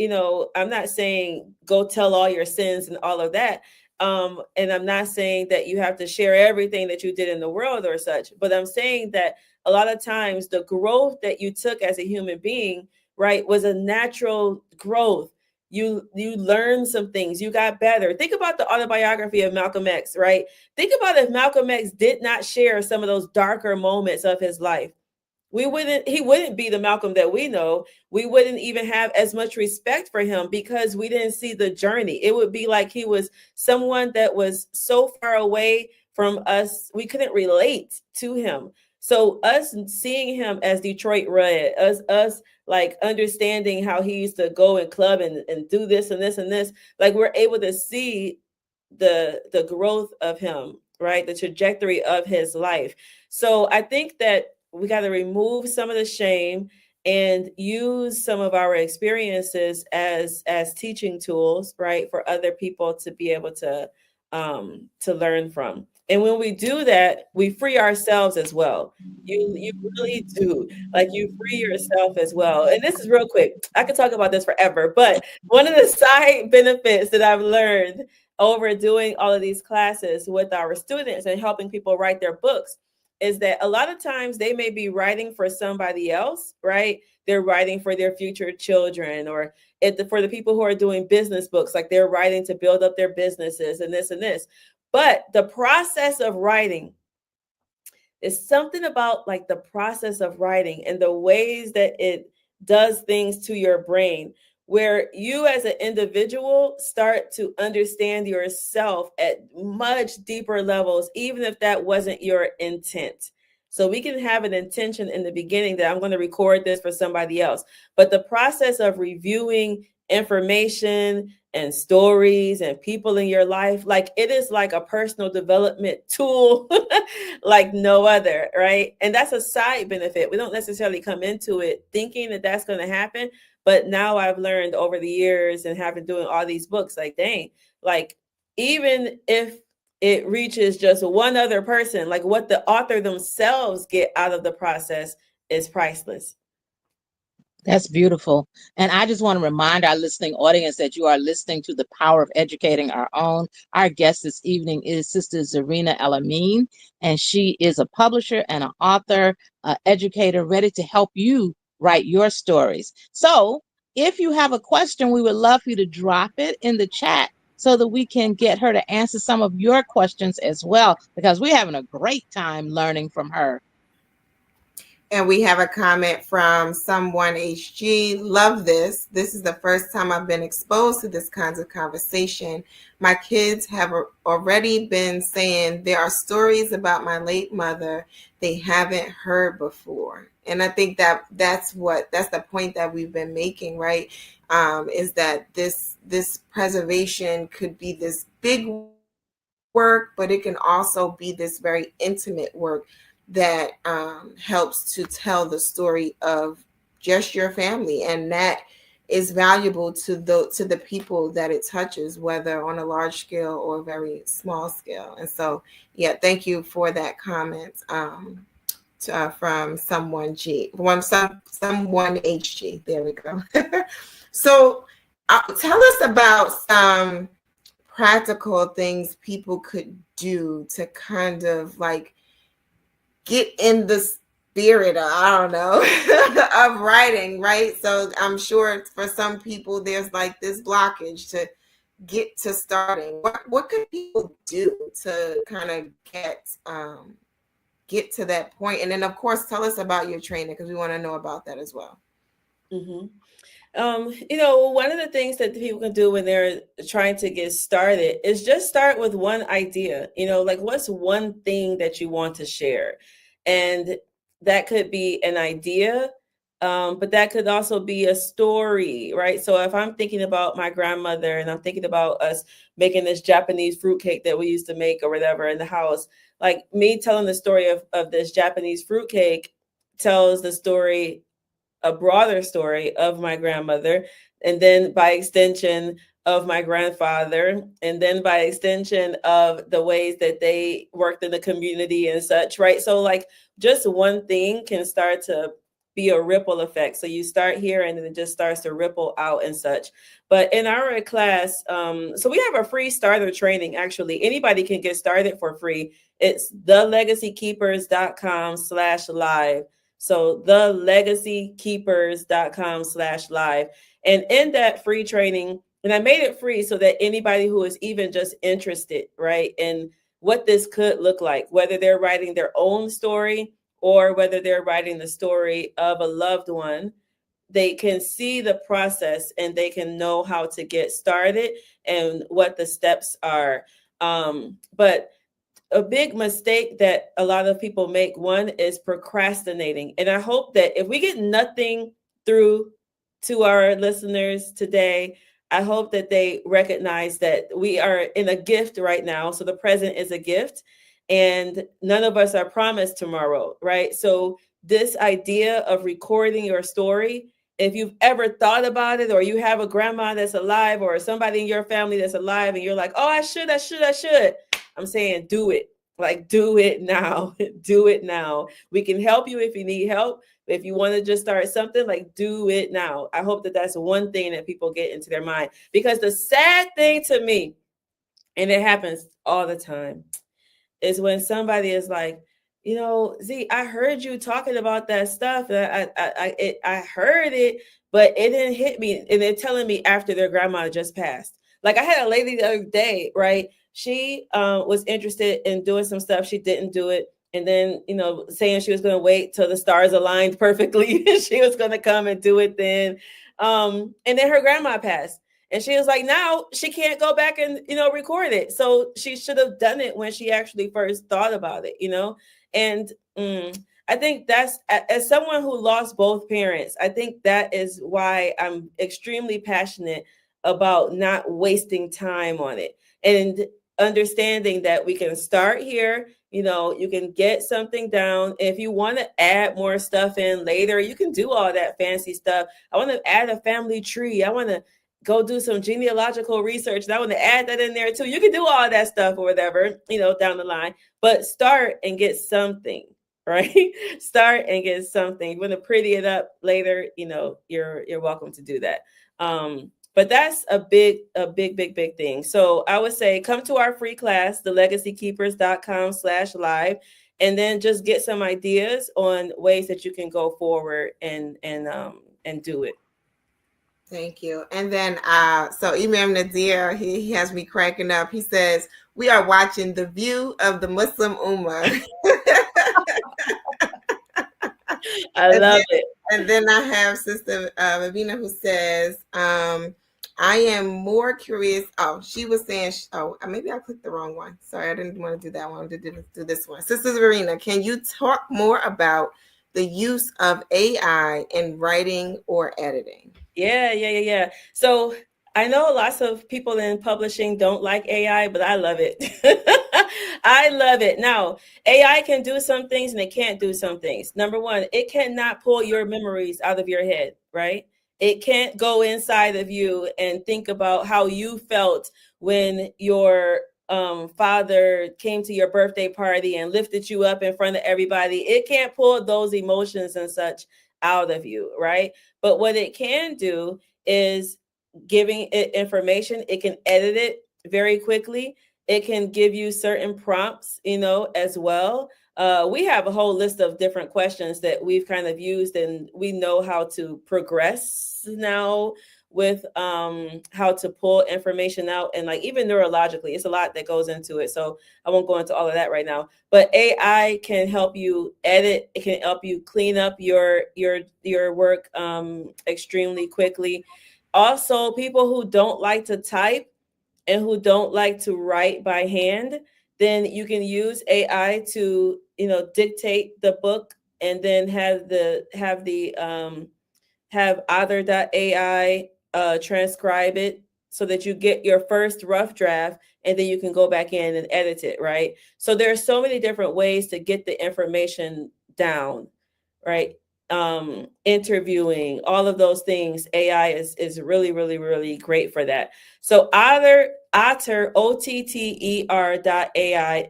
I'm not saying go tell all your sins and all of that. And I'm not saying that you have to share everything that you did in the world or such, but I'm saying that a lot of times the growth that you took as a human being, right, was a natural growth. You learned some things, you got better. Think about the autobiography of Malcolm X, right? Think about if Malcolm X did not share some of those darker moments of his life. He wouldn't be the Malcolm that we know. We wouldn't even have as much respect for him because we didn't see the journey. It would be like he was someone that was so far away from us, we couldn't relate to him. So us seeing him as Detroit Red, us like understanding how he used to go and club and do this and this and this, like we're able to see the growth of him, right? The trajectory of his life. So I think that we got to remove some of the shame and use some of our experiences as teaching tools, right, for other people to be able to learn from. And when we do that, we free ourselves as well. You really do. Like you free yourself as well. And this is real quick. I could talk about this forever, but one of the side benefits that I've learned over doing all of these classes with our students and helping people write their books is that a lot of times they may be writing for somebody else, right? They're writing for their future children, or for the people who are doing business books, like they're writing to build up their businesses and this and this. But the process of writing is something about like the process of writing and the ways that it does things to your brain, where you as an individual start to understand yourself at much deeper levels, even if that wasn't your intent. So we can have an intention in the beginning that I'm going to record this for somebody else. But the process of reviewing information and stories and people in your life, like it is like a personal development tool like no other, right? And that's a side benefit. We don't necessarily come into it thinking that that's going to happen, but now I've learned over the years and having doing all these books, like dang, like even if it reaches just one other person, like what the author themselves get out of the process is priceless. That's beautiful. And I just want to remind our listening audience that you are listening to The Power of Educating Our Own. Our guest this evening is Sister Zarina Elamine, and she is a publisher and an author, educator, ready to help you write your stories. So if you have a question, we would love for you to drop it in the chat so that we can get her to answer some of your questions as well, because we're having a great time learning from her. And we have a comment from someone, HG. Love this. This is the first time I've been exposed to this kinds of conversation. My kids have already been saying there are stories about my late mother they haven't heard before. And I think that's the point that we've been making, right? Is that this preservation could be this big work, but it can also be this very intimate work that helps to tell the story of just your family, and that is valuable to the people that it touches, whether on a large scale or a very small scale. And so, yeah, thank you for that comment from someone someone HG. There we go. So, tell us about some practical things people could do to kind of like get in the spirit of, I don't know, of writing, right? So I'm sure for some people there's like this blockage to get to starting. What could people do to kind of get to that point? And then of course tell us about your training, because we want to know about that as well. Mm-hmm. One of the things that people can do when they're trying to get started is just start with one idea. Like what's one thing that you want to share? And that could be an idea, but that could also be a story, right? So if I'm thinking about my grandmother and I'm thinking about us making this Japanese fruitcake that we used to make or whatever in the house, like me telling the story of this Japanese fruitcake tells the story, a broader story of my grandmother, and then by extension of my grandfather, and then by extension of the ways that they worked in the community and such, right? So like just one thing can start to be a ripple effect. So you start here and then it just starts to ripple out and such. But in our class, so we have a free starter training. Actually, anybody can get started for free. It's thelegacykeepers.com/live. So thelegacykeepers.com/live. And in that free training, and I made it free so that anybody who is even just interested, right, in what this could look like, whether they're writing their own story or whether they're writing the story of a loved one, they can see the process and they can know how to get started and what the steps are. But a big mistake that a lot of people make, one, is procrastinating. And I hope that if we get nothing through to our listeners today, I hope that they recognize that we are in a gift right now. So the present is a gift and none of us are promised tomorrow, right? So this idea of recording your story, if you've ever thought about it, or you have a grandma that's alive or somebody in your family that's alive and you're like, oh, I should, I'm saying do it. Like, do it now. Do it now. We can help you if you need help. If you want to just start something, like, do it now. I hope that that's one thing that people get into their mind. Because the sad thing to me, and it happens all the time, is when somebody is like, Z, I heard you talking about that stuff. I heard it, but it didn't hit me. And they're telling me after their grandma just passed. Like I had a lady the other day, right? She was interested in doing some stuff. She didn't do it. And then, saying she was going to wait till the stars aligned perfectly. She was going to come and do it then. And then her grandma passed. And she was like, now she can't go back and, record it. So she should have done it when she actually first thought about it, And I think that's, as someone who lost both parents, I think that is why I'm extremely passionate about not wasting time on it, and understanding that we can start here. You can get something down. If you want to add more stuff in later, you can do all that fancy stuff. I want to add a family tree. I want to go do some genealogical research, and I want to add that in there too. You can do all that stuff or whatever, down the line, but start and get something, right? Start and get something. You want to pretty it up later, you're welcome to do that. But that's a big thing. So I would say come to our free class, thelegacykeepers.com/live, and then just get some ideas on ways that you can go forward and do it. Thank you. And then, so Imam Nadir, he has me cracking up. He says, we are watching the view of the Muslim Ummah. I love it. And then I have Sister Ravina who says, I am more curious. Oh, she was saying, maybe I clicked the wrong one. Sorry, I didn't want to do that one. I did do this one. Sister Verena, can you talk more about the use of AI in writing or editing? Yeah. So I know lots of people in publishing don't like AI, but I love it. I love it. Now, AI can do some things and it can't do some things. Number one, it cannot pull your memories out of your head, right? It can't go inside of you and think about how you felt when your father came to your birthday party and lifted you up in front of everybody. It can't pull those emotions and such out of you, right? But what it can do is giving it information. It can edit it very quickly. It can give you certain prompts, as well. We have a whole list of different questions that we've kind of used, and we know how to progress now with how to pull information out, and like even neurologically, it's a lot that goes into it. So I won't go into all of that right now. But AI can help you edit. It can help you clean up your work extremely quickly. Also, people who don't like to type and who don't like to write by hand, then you can use AI to, dictate the book, and then have other.ai transcribe it so that you get your first rough draft, and then you can go back in and edit it, right? So there are so many different ways to get the information down, right? Interviewing, all of those things, AI is really, really, really great for that. So Otter, OTTER.ai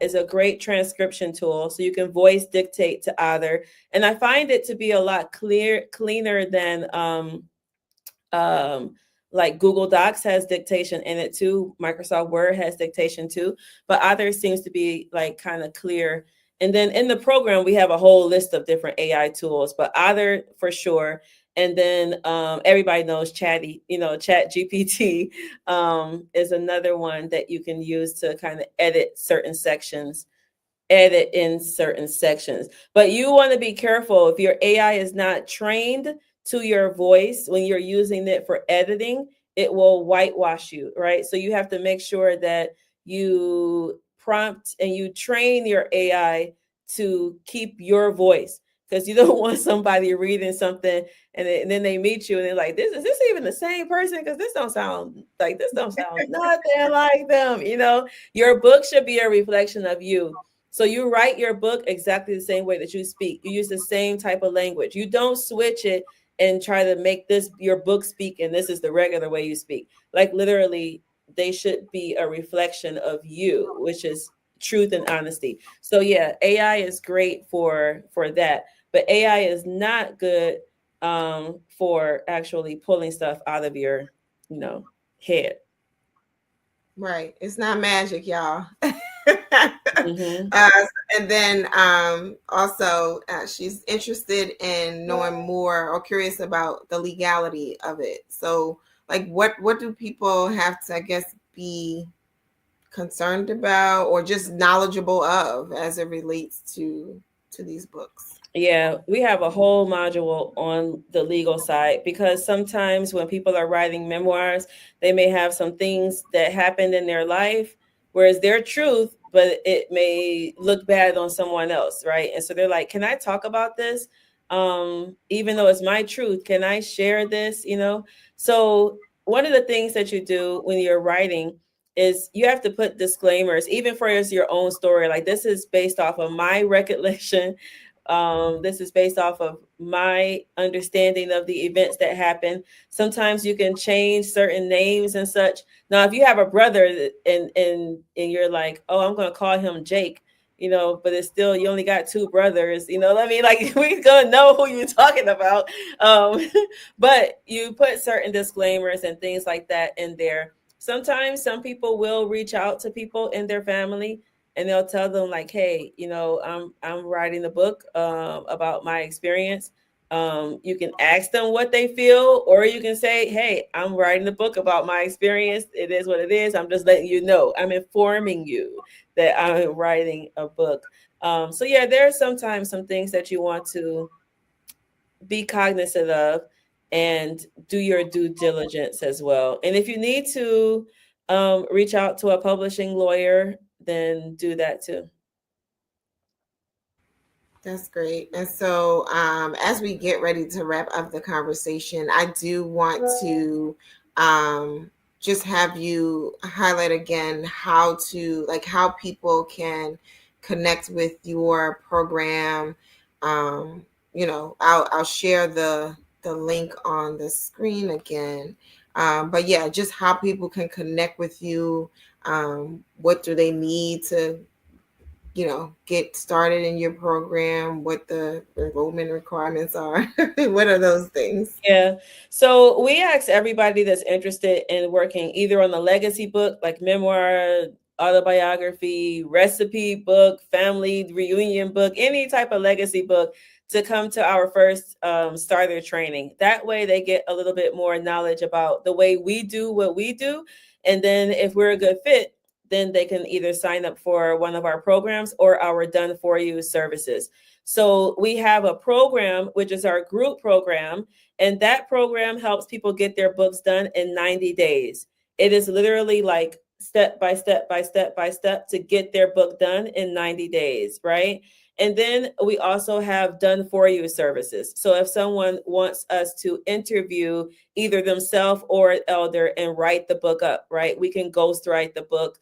is a great transcription tool. So you can voice dictate to Otter. And I find it to be a lot cleaner than like Google Docs has dictation in it too. Microsoft Word has dictation too. But Otter seems to be like kind of clear. And then in the program, we have a whole list of different AI tools, but Otter for sure. And then everybody knows Chat GPT is another one that you can use to kind of edit in certain sections. But you want to be careful if your AI is not trained to your voice when you're using it for editing, it will whitewash you, right? So you have to make sure that you prompt and you train your AI to keep your voice, because you don't want somebody reading something and then they meet you and they're like, is this even the same person? Because this don't sound nothing like them. Your book should be a reflection of you. So you write your book exactly the same way that you speak. You use the same type of language. You don't switch it and try to make this your book speak and this is the regular way you speak. Like literally, they should be a reflection of you, which is truth and honesty. So yeah, AI is great for that, but AI is not good for actually pulling stuff out of your head. Right. It's not magic, y'all. Mm-hmm. And then also she's interested in knowing more or curious about the legality of it. So like what do people have to, I guess, be concerned about or just knowledgeable of as it relates to these books? Yeah, we have a whole module on the legal side, because sometimes when people are writing memoirs, they may have some things that happened in their life, whereas their truth, but it may look bad on someone else, right? And so they're like, can I talk about this? Even though it's my truth, can I share this? So one of the things that you do when you're writing is you have to put disclaimers, even for your own story. Like, this is based off of my recollection. This is based off of my understanding of the events that happen. Sometimes you can change certain names and such. Now, if you have a brother and you're like, oh, I'm going to call him Jake, but it's still, you only got two brothers, what I mean? Like, we're going to know who you're talking about. But you put certain disclaimers and things like that in there. Sometimes some people will reach out to people in their family and they'll tell them like, hey, I'm writing a book about my experience. You can ask them what they feel, or you can say, hey, I'm writing a book about my experience. It is what it is. I'm just letting you know. I'm informing you that I'm writing a book. So yeah, there are sometimes some things that you want to be cognizant of and do your due diligence as well. And if you need to reach out to a publishing lawyer, then do that too. That's great. And so, as we get ready to wrap up the conversation, I do want to just have you highlight again how people can connect with your program. I'll share the link on the screen again. But yeah, just how people can connect with you. What do they need to get started in your program, what the enrollment requirements are? What are those things? Yeah. So we ask everybody that's interested in working either on the legacy book, like memoir, autobiography, recipe book, family reunion book, any type of legacy book, to come to our first starter training. That way they get a little bit more knowledge about the way we do what we do. And then if we're a good fit, then they can either sign up for one of our programs or our done for you services. So we have a program, which is our group program, and that program helps people get their books done in 90 days. It is literally like step by step by step by step to get their book done in 90 days, right? And then we also have done for you services. So if someone wants us to interview either themselves or an elder and write the book up, right? We can ghostwrite the book.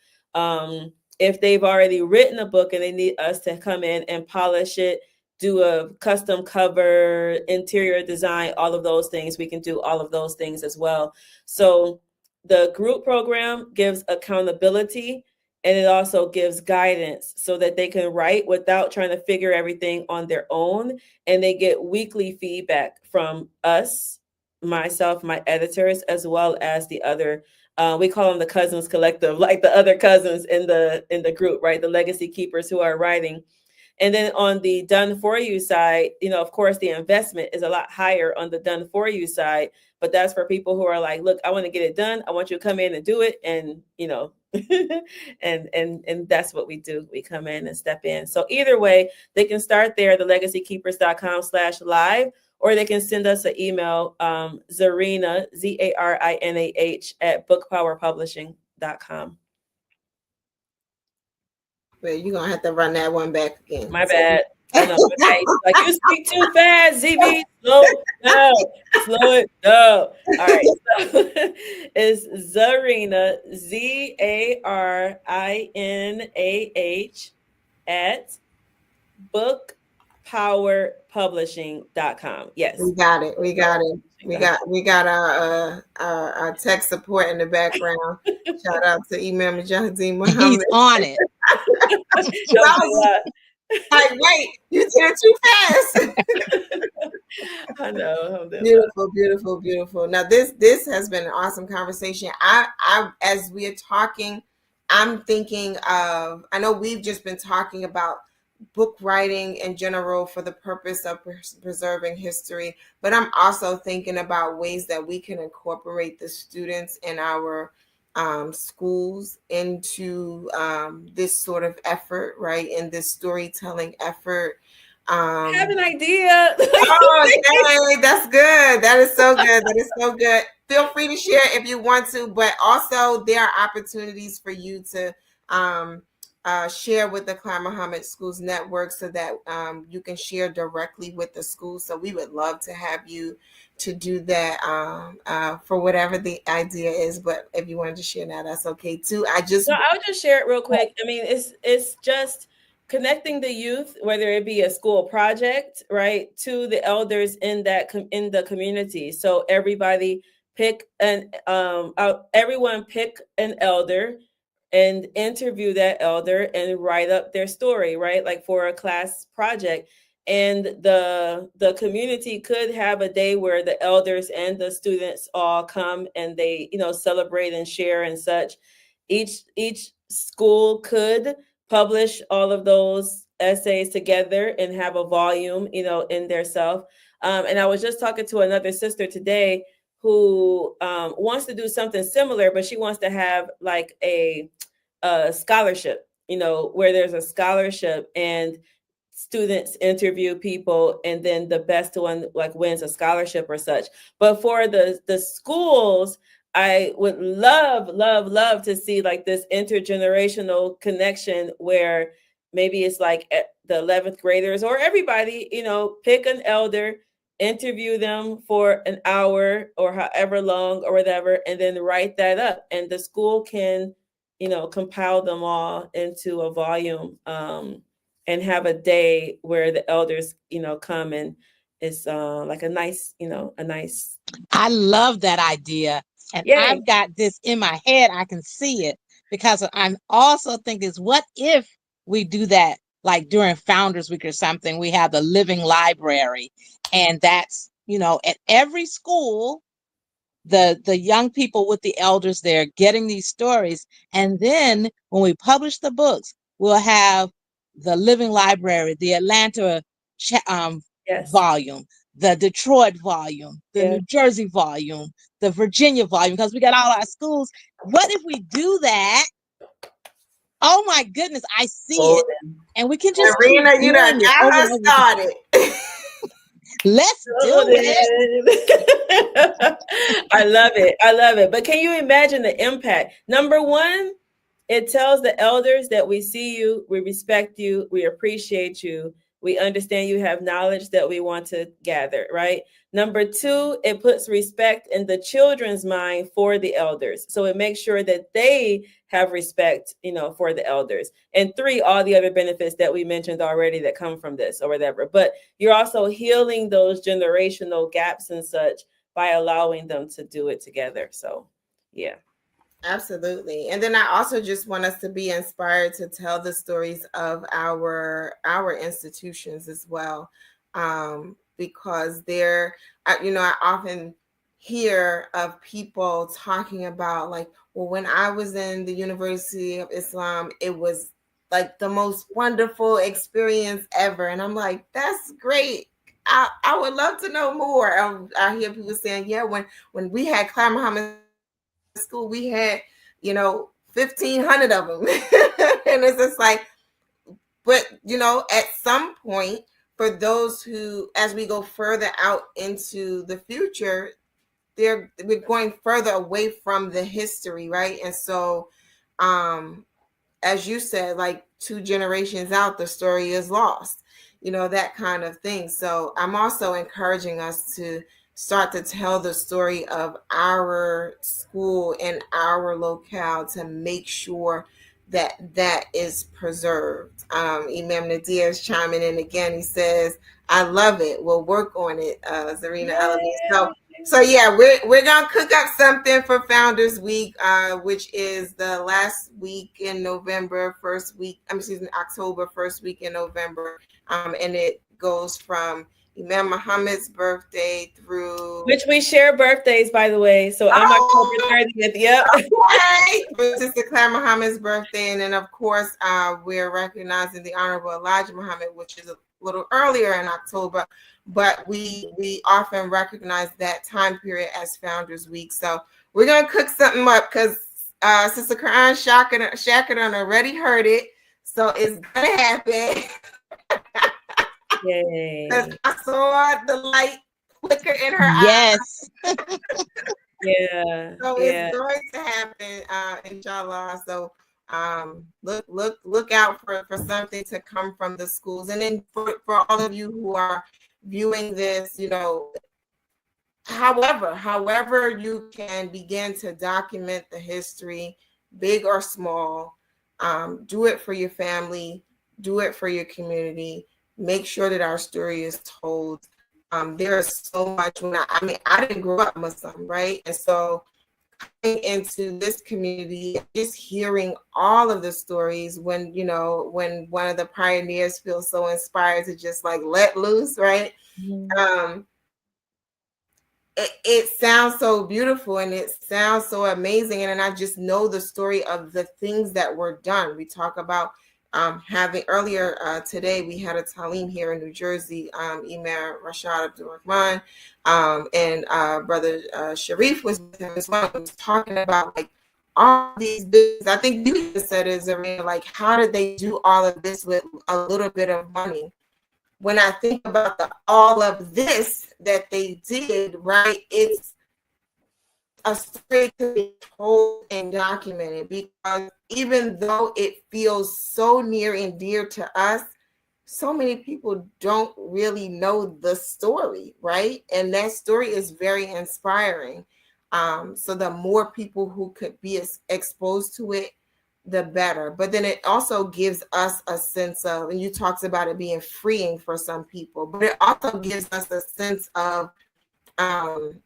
If they've already written a book and they need us to come in and polish it, do a custom cover, interior design, all of those things, we can do all of those things as well. So the group program gives accountability, and it also gives guidance so that they can write without trying to figure everything on their own. And they get weekly feedback from us, myself, my editors, as well as the other, we call them the Cousins Collective, like the other cousins in the group, right? The legacy keepers who are writing. And then on the done for you side, of course, the investment is a lot higher on the done for you side, but that's for people who are like, look, I want to get it done. I want you to come in and do it. And, and that's what we do. We come in and step in. So either way, they can start there, thelegacykeepers.com/live, or they can send us an email, Zarinah, ZARINAH @bookpowerpublishing.com. But you're gonna have to run that one back again. My bad. I know. Okay. Like, you speak too fast, ZB. Slow it down. Slow it down. All right. So it's Zarinah, ZARINAH @bookpowerpublishing.com. Yes. We got it. We got our tech support in the background. Shout out to Imam Mujahideen Mohammed. He's on it. Like, wait, you did it too fast. I know. Beautiful. Now this has been an awesome conversation. I as we are talking, I'm thinking of, I know we've just been talking about book writing in general for the purpose of preserving history, but I'm also thinking about ways that we can incorporate the students in our schools into this sort of effort, right? In this storytelling effort. I have an idea. Oh, that's good. That is so good. Feel free to share if you want to, but also there are opportunities for you to share with the Clara Mohammed Schools Network so that you can share directly with the school. So we would love to have you to do that for whatever the idea is. But if you wanted to share that, that's okay too. No, I'll just share it real quick. I mean, it's just connecting the youth, whether it be a school project, right, to the elders in in the community. So everybody pick everyone pick an elder and interview that elder and write up their story, right, like for a class project. And the community could have a day where the elders and the students all come and they, celebrate and share and such. Each school could publish all of those essays together and have a volume, in their self. And I was just talking to another sister today who wants to do something similar, but she wants to have like a scholarship, where there's a scholarship and students interview people and then the best one like wins a scholarship or such. But for the schools, I would love to see like this intergenerational connection where maybe it's like the 11th graders or everybody, pick an elder, interview them for an hour or however long or whatever, and then write that up. And the school can, compile them all into a volume and have a day where the elders, come and it's like a nice. I love that idea. And Yay. I've got this in my head. I can see it because I'm also thinking is what if we do that like during Founders Week or something, we have the living library and that's, at every school, the young people with the elders there getting these stories. And then when we publish the books, we'll have the living library, the Atlanta Yes. volume, the Detroit volume, the New Jersey volume, the Virginia volume, because we got all our schools. What if we do that? Oh my goodness, I see it. And we can just Serena, you done got her started. Let's do it. I love it. But can you imagine the impact? Number one, it tells the elders that we see you, we respect you, we appreciate you, we understand you have knowledge that we want to gather, right? Number two, it puts respect in the children's mind for the elders. So it makes sure that they have respect, for the elders. And three, all the other benefits that we mentioned already that come from this or whatever. But you're also healing those generational gaps and such by allowing them to do it together. So, yeah. Absolutely. And then I also just want us to be inspired to tell the stories of our institutions as well. Because they're, I often hear of people talking about like, well, when I was in the University of Islam, it was like the most wonderful experience ever. And I'm like, that's great. I would love to know more. I hear people saying, yeah, when we had Clara Mohammed School, we had 1,500 of them. And it's just like, but at some point, for those who, as we go further out into the future, we're going further away from the history, right? And so as you said, like 2 generations out, the story is lost, that kind of thing. So I'm also encouraging us to start to tell the story of our school and our locale to make sure that is preserved. Imam Nadir is chiming in again. He says, I love it. We'll work on it, Zarina Elamine. So yeah, we're gonna cook up something for Founders Week, which is the last week in November, October, first week in November. And it goes from Imam Muhammad's birthday through, which we share birthdays, by the way. So I'm October 30th. Yep. Okay. Sister Clara Muhammad's birthday, and then of course we're recognizing the Honorable Elijah Muhammad, which is a little earlier in October, but we often recognize that time period as Founders Week. So we're gonna cook something up because Sister Quran Shaka done already heard it, so it's gonna happen. Yay. I saw the light flicker in her yes. eyes. Yeah. So it's going to happen, inshallah. So Look out for something to come from the schools. And then for all of you who are viewing this, however you can begin to document the history, big or small, do it for your family, do it for your community. Make sure that our story is told. There is so much. I didn't grow up Muslim, right? And so coming into this community, just hearing all of the stories, when one of the pioneers feels so inspired to just like let loose, right? Mm-hmm. It sounds so beautiful and it sounds so amazing. And I just know the story of the things that were done. We talk about having earlier today, we had a Talim here in New Jersey, Emir Rashad Abdul-Rahman, and Brother Sharif was with him as well. He was talking about like all these businesses. I think you even said it, Zarina, like how did they do all of this with a little bit of money? When I think about all of this that they did, right, it's a story to be told and documented, because even though it feels so near and dear to us, so many people don't really know the story, right? And that story is very inspiring. So the more people who could be exposed to it, the better. But then it also gives us a sense of, and you talked about it being freeing for some people, but it also gives us a sense of pride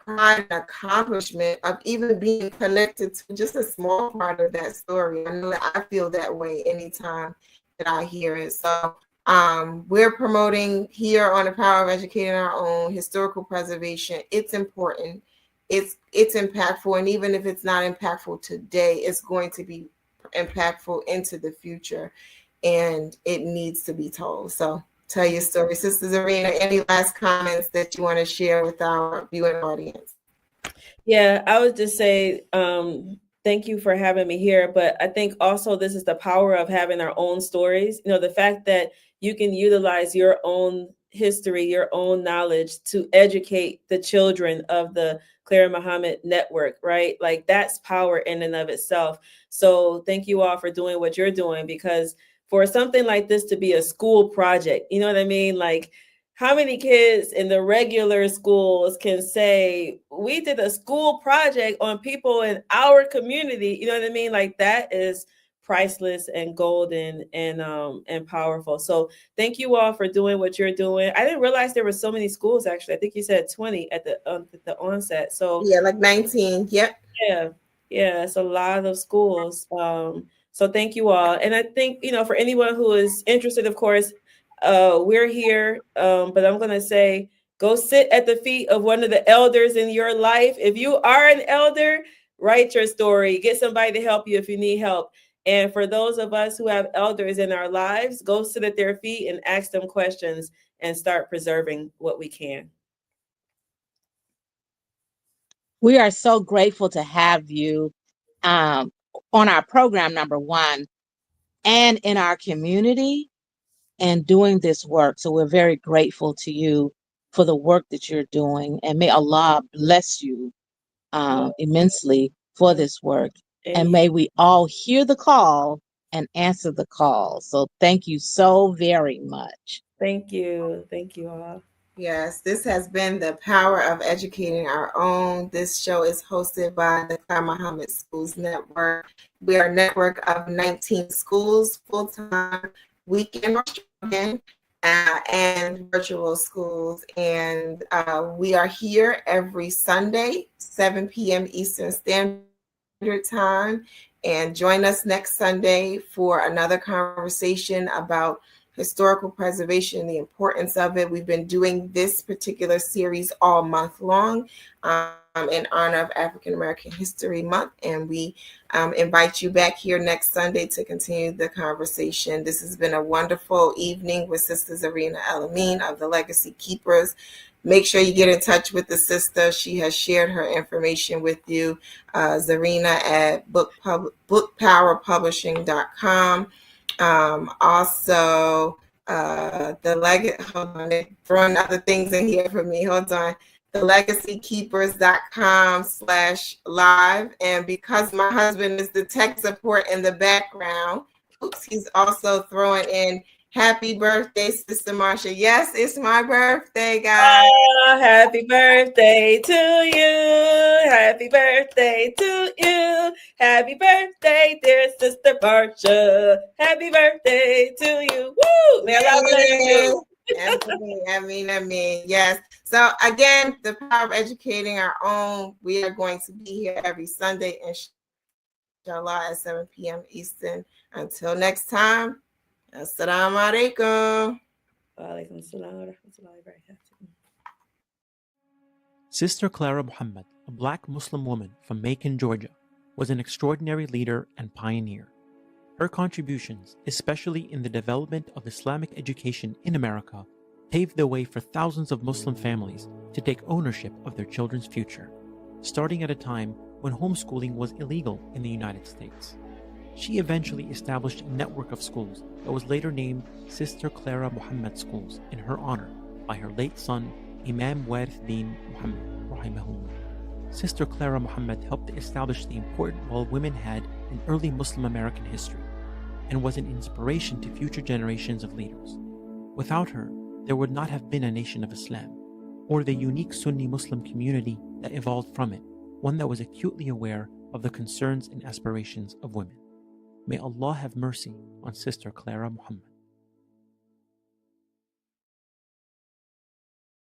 and accomplishment of even being connected to just a small part of that story. I know that I feel that way anytime that I hear it. So we're promoting here on the Power of Educating Our Own historical preservation. It's important. It's impactful, and even if it's not impactful today, it's going to be impactful into the future, and it needs to be told. So tell your story. Sister Zarina, any last comments that you want to share with our viewing audience? Yeah, I would just say thank you for having me here. But I think also this is the power of having our own stories. The fact that you can utilize your own history, your own knowledge to educate the children of the Clara Mohammed Network, right? Like that's power in and of itself. So thank you all for doing what you're doing, because for something like this to be a school project, you know what I mean? Like, how many kids in the regular schools can say, we did a school project on people in our community? You know what I mean? Like that is priceless and golden and powerful. So thank you all for doing what you're doing. I didn't realize there were so many schools, actually. I think you said 20 at the onset. So yeah, like 19. Yep. Yeah, it's a lot of schools. So thank you all. And I think, for anyone who is interested, of course, we're here. But I'm going to say, go sit at the feet of one of the elders in your life. If you are an elder, write your story. Get somebody to help you if you need help. And for those of us who have elders in our lives, go sit at their feet and ask them questions and start preserving what we can. We are so grateful to have you on our program, number one, and in our community and doing this work. So we're very grateful to you for the work that you're doing. And may Allah bless you immensely for this work. And may we all hear the call and answer the call. So thank you so very much. Thank you. Thank you all. Yes, this has been the Power of Educating Our Own. This show is hosted by the Clara Mohammed Schools Network. We are a network of 19 schools, full-time, weekend or weekend, and virtual schools. And we are here every Sunday, 7 p.m. Eastern Standard Time. And join us next Sunday for another conversation about historical preservation, the importance of it. We've been doing this particular series all month long in honor of African American History Month, and we invite you back here next Sunday to continue the conversation. This has been a wonderful evening with Sister Zarina El-Amin of the Legacy Keepers. Make sure you get in touch with the sister. She has shared her information with you, Zarina, at bookpowerpublishing.com. Also, hold on, they're throwing other things in here for me. Hold on. thelegacykeepers.com/live. And because my husband is the tech support in the background, he's also throwing in happy birthday, Sister Marsha. Yes, it's my birthday, guys. Oh, happy birthday to you. Happy birthday to you. Happy birthday, dear Sister Marsha. Happy birthday to you. Woo! May Allah bless you. I mean, yes. So again, the power of educating our own. We are going to be here every Sunday, inshallah, at 7 p.m. Eastern. Until next time, assalamu alaikum. Wa alaikum assalam wa rahmatullahi wa barakatuh. Sister Clara Mohammed, a black Muslim woman from Macon, Georgia, was an extraordinary leader and pioneer. Her contributions, especially in the development of Islamic education in America, paved the way for thousands of Muslim families to take ownership of their children's future, starting at a time when homeschooling was illegal in the United States. She eventually established a network of schools that was later named Sister Clara Mohammed Schools in her honor by her late son, Imam Warith Din Muhammad, rahimahullah. Sister Clara Mohammed helped to establish the important role women had in early Muslim American history and was an inspiration to future generations of leaders. Without her, there would not have been a nation of Islam, or the unique Sunni Muslim community that evolved from it, one that was acutely aware of the concerns and aspirations of women. May Allah have mercy on Sister Clara Mohammed.